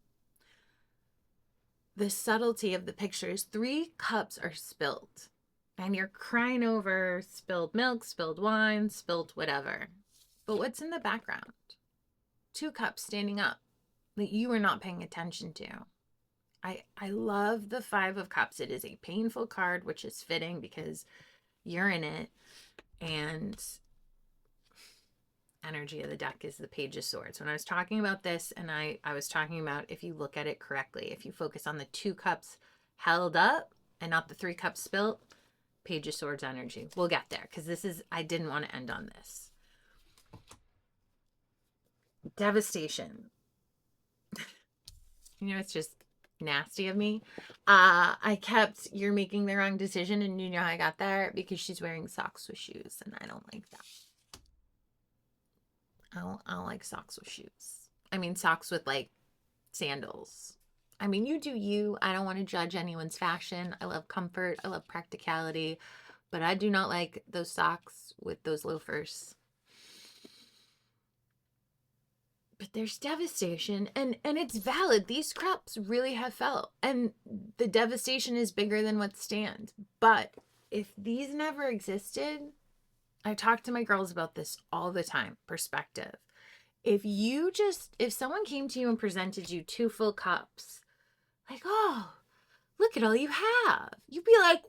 The subtlety of the pictures. 3 cups are spilled. And you're crying over spilled milk, spilled wine, spilled whatever. But what's in the background? 2 cups standing up that you were not paying attention to. I love the 5 of Cups. It is a painful card, which is fitting because you're in it. And energy of the deck is the Page of Swords. When I was talking about this, and I was talking about if you look at it correctly, if you focus on the 2 cups held up and not the 3 cups spilt, Page of Swords energy. We'll get there because I didn't want to end on this. Devastation. You know, it's just nasty of me. You're making the wrong decision, and you know how I got there? Because she's wearing socks with shoes, and I don't like that. I don't like socks with shoes. I mean, socks with like sandals. I mean, you do you. I don't want to judge anyone's fashion. I love comfort. I love practicality. But I do not like those socks with those loafers. But there's devastation, and it's valid. These crops really have felt, and the devastation is bigger than what stands. But if these never existed, I talk to my girls about this all the time. Perspective. If someone came to you and presented you 2 full cups, like, oh, look at all you have, you'd be like,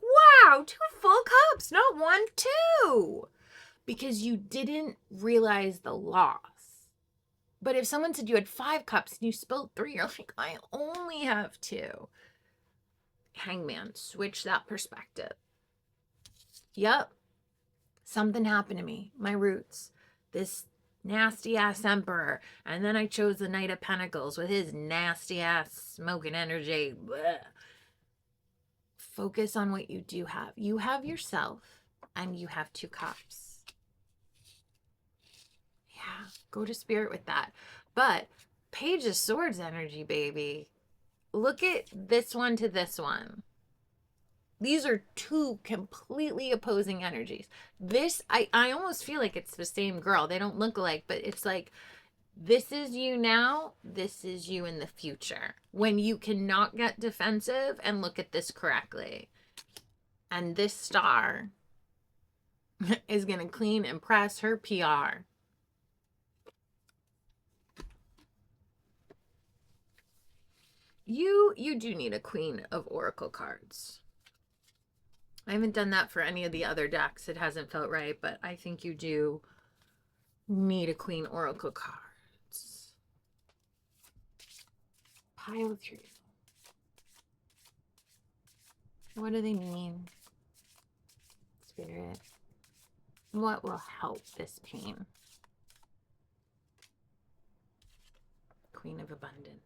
wow, 2 full cups, not 1, 2, because you didn't realize the loss. But if someone said you had 5 cups and you spilled 3, you're like, I only have 2. Hangman, switch that perspective. Yep. Something happened to me. My roots. This nasty ass emperor. And then I chose the Knight of Pentacles with his nasty ass smoking energy. Blech. Focus on what you do have. You have yourself and you have 2 cups. Yeah, go to spirit with that. But Page of Swords energy, baby. Look at this one to this one. These are 2 completely opposing energies. This, I almost feel like it's the same girl. They don't look alike, but it's like, this is you now, this is you in the future. When you cannot get defensive and look at this correctly. And this star is going to clean and press her PR. You do need a Queen of Oracle cards. I haven't done that for any of the other decks. It hasn't felt right, but I think you do need a Queen Oracle cards. Pile of truth. What do they mean? Spirit. What will help this pain? Queen of Abundance.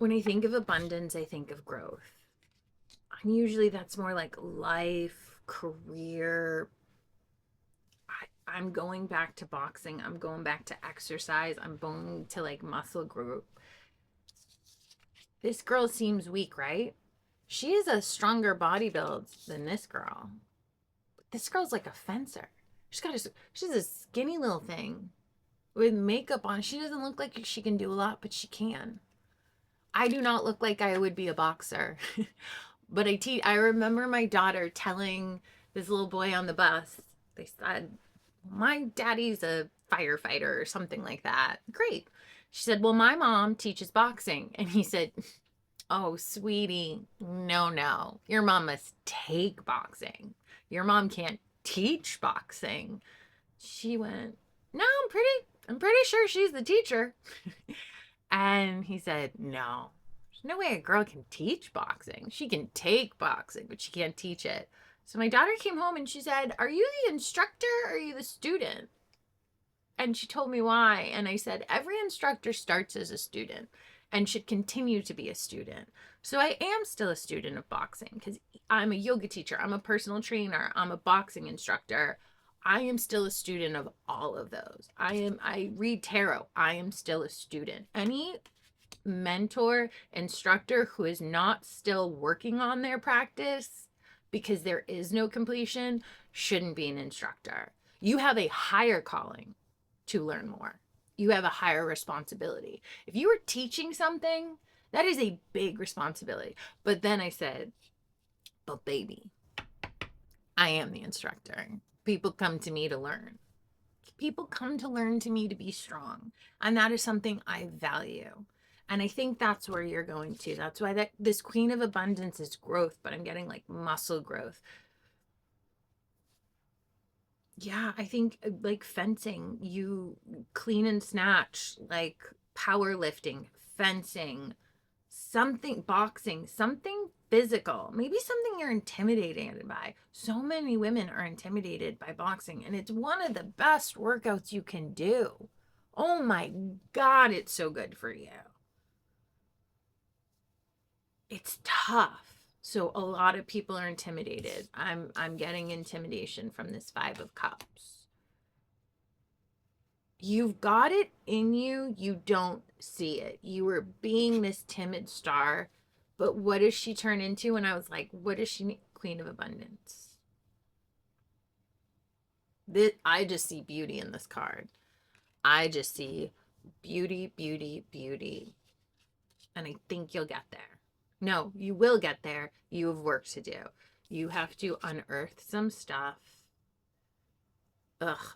When I think of abundance, I think of growth. And usually that's more like life, career. I'm going back to boxing. I'm going back to exercise. I'm going to like muscle group. This girl seems weak, right? She is a stronger body build than this girl. This girl's like a fencer. She's a skinny little thing with makeup on. She doesn't look like she can do a lot, but she can. I do not look like I would be a boxer, but I remember my daughter telling this little boy on the bus, they said, my daddy's a firefighter or something like that. Great. She said, well, my mom teaches boxing. And he said, oh, sweetie, no. Your mom must take boxing. Your mom can't teach boxing. She went, no, I'm pretty sure she's the teacher. And he said, no, there's no way a girl can teach boxing. She can take boxing, but she can't teach it. So my daughter came home and she said, are you the instructor or are you the student? And she told me why. And I said, every instructor starts as a student and should continue to be a student. So I am still a student of boxing because I'm a yoga teacher. I'm a personal trainer. I'm a boxing instructor. I am still a student of all of those. I read tarot. I am still a student. Any mentor, instructor who is not still working on their practice because there is no completion shouldn't be an instructor. You have a higher calling to learn more. You have a higher responsibility. If you are teaching something, that is a big responsibility. But then I said, but baby, I am the instructor. People come to me to learn. People come to learn to me to be strong. And that is something I value. And I think that's where you're going to. That's why this Queen of Abundance is growth, but I'm getting like muscle growth. Yeah, I think like fencing, you clean and snatch, like powerlifting, fencing, something, boxing, something physical, maybe something you're intimidated by. So many women are intimidated by boxing, and it's one of the best workouts you can do. Oh my God, it's so good for you. It's tough. So a lot of people are intimidated. I'm getting intimidation from this Five of Cups. You've got it in you, you don't see it. You were being this timid star, but what does she turn into? And I was like, what does she need? Queen of Abundance. I just see beauty in this card. I just see beauty, beauty, beauty. And I think you'll get there. No, you will get there. You have work to do. You have to unearth some stuff. Ugh,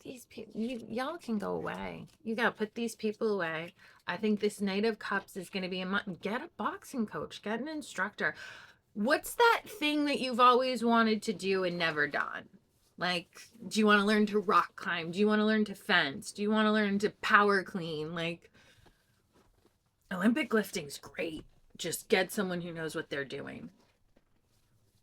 these people, y'all can go away. You gotta put these people away. I think this Knight of Cups is gonna be get a boxing coach, get an instructor. What's that thing that you've always wanted to do and never done? Like, do you want to learn to rock climb? Do you want to learn to fence? Do you want to learn to power clean? Like, Olympic lifting's great. Just get someone who knows what they're doing.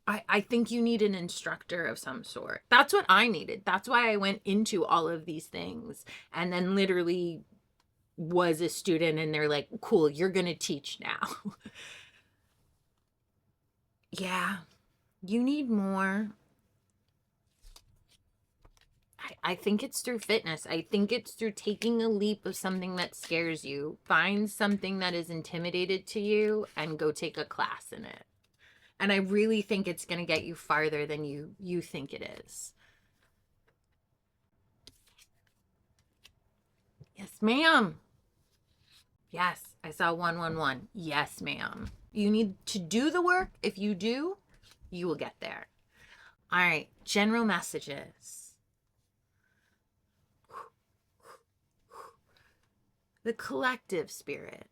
I think you need an instructor of some sort. That's what I needed. That's why I went into all of these things and then literally was a student and they're like, cool, you're going to teach now. Yeah, you need more. I think it's through fitness. I think it's through taking a leap of something that scares you. Find something that is intimidated to you and go take a class in it. And I really think it's going to get you farther than you think it is. Yes, ma'am. Yes, I saw 111. Yes, ma'am. You need to do the work. If you do, you will get there. All right, general messages. The collective spirit.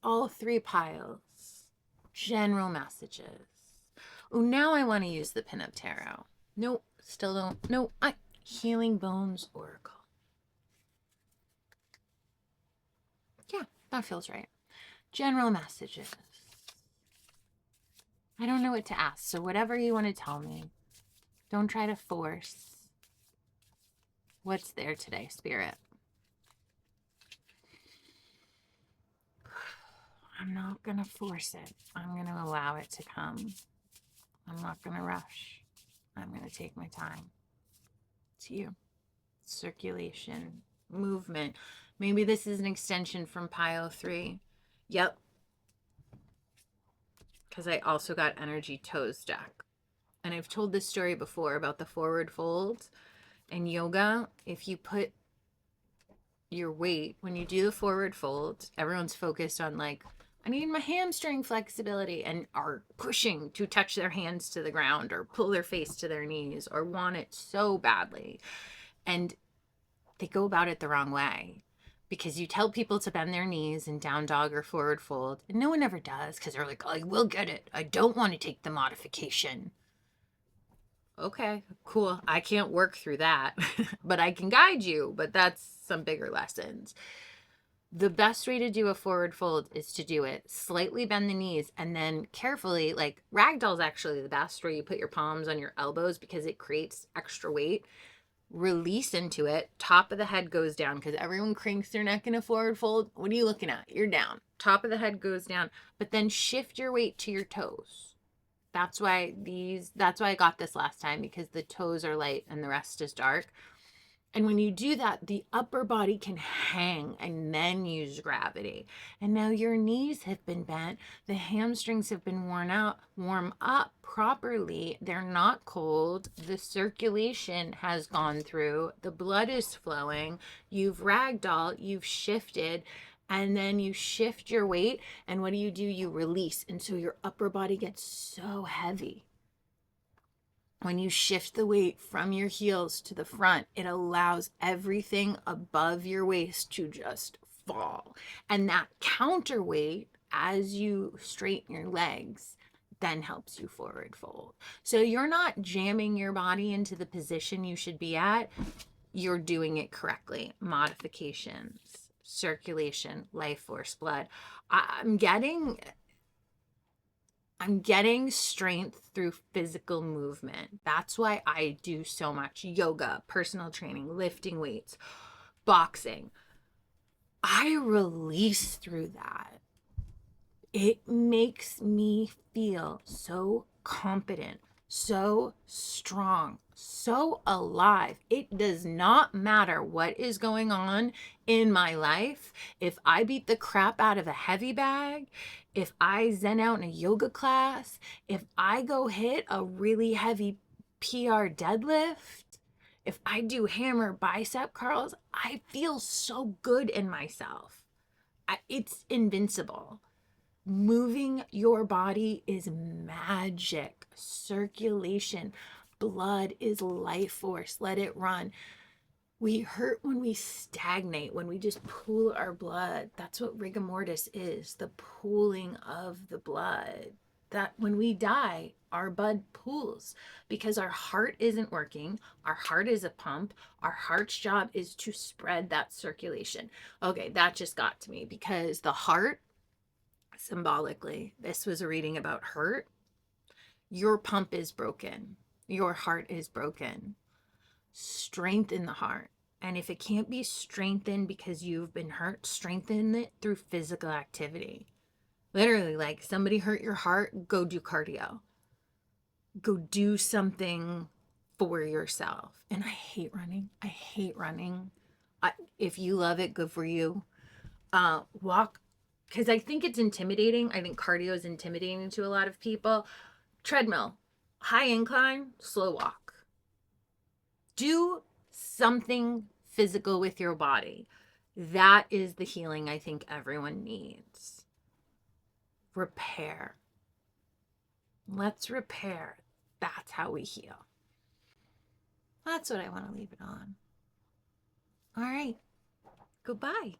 All three piles. General messages. Oh, now I want to use the Pinup Tarot. Nope, still don't. No, Healing Bones Oracle. Yeah, that feels right. General messages. I don't know what to ask, so whatever you want to tell me. Don't try to force. What's there today, Spirit? I'm not going to force it. I'm going to allow it to come. I'm not going to rush. I'm going to take my time. It's you. Circulation, movement. Maybe this is an extension from pile 3. Yep. Because I also got energy toes deck. And I've told this story before about the forward fold. In yoga, if you put your weight, when you do the forward fold, everyone's focused on like, I need my hamstring flexibility, and are pushing to touch their hands to the ground or pull their face to their knees or want it so badly. And they go about it the wrong way, because you tell people to bend their knees in down dog or forward fold, and no one ever does because they're like, I will get it. I don't want to take the modification. Okay, cool. I can't work through that, but I can guide you. But that's some bigger lessons. The best way to do a forward fold is to do it slightly bend the knees and then carefully, like ragdoll is actually the best, where you put your palms on your elbows because it creates extra weight. Release into it. Top of the head goes down because everyone cranks their neck in a forward fold. What are you looking at? You're down. Top of the head goes down, but then shift your weight to your toes. That's why I got this last time, because the toes are light and the rest is dark. And when you do that, the upper body can hang and then use gravity. And now your knees have been bent. The hamstrings have been warm up properly. They're not cold. The circulation has gone through. The blood is flowing. You've ragdoll, you've shifted, and then you shift your weight. And what do? You release. And so your upper body gets so heavy. When you shift the weight from your heels to the front, it allows everything above your waist to just fall. And that counterweight, as you straighten your legs, then helps you forward fold. So you're not jamming your body into the position you should be at. You're doing it correctly. Modifications, circulation, life force, blood. I'm getting strength through physical movement. That's why I do so much yoga, personal training, lifting weights, boxing. I release through that. It makes me feel so competent, so strong, so alive. It does not matter what is going on in my life. If I beat the crap out of a heavy bag, if I zen out in a yoga class, if I go hit a really heavy PR deadlift, if I do hammer bicep curls, I feel so good in myself. It's invincible. Moving your body is magic. Circulation, blood is life force. Let it run. We hurt when we stagnate, when we just pool our blood. That's what rigor mortis is, the pooling of the blood. That when we die, our blood pools because our heart isn't working. Our heart is a pump. Our heart's job is to spread that circulation. Okay, that just got to me because the heart, symbolically, this was a reading about hurt. Your pump is broken. Your heart is broken. Strengthen the heart. And if it can't be strengthened because you've been hurt, strengthen it through physical activity. Literally, like somebody hurt your heart, go do cardio. Go do something for yourself. And I hate running. I hate running. If you love it, good for you. Walk, because I think it's intimidating. I think cardio is intimidating to a lot of people. Treadmill, high incline, slow walk. Do something physical with your body. That is the healing I think everyone needs. Repair. Let's repair. That's how we heal. That's what I want to leave it on. All right. Goodbye.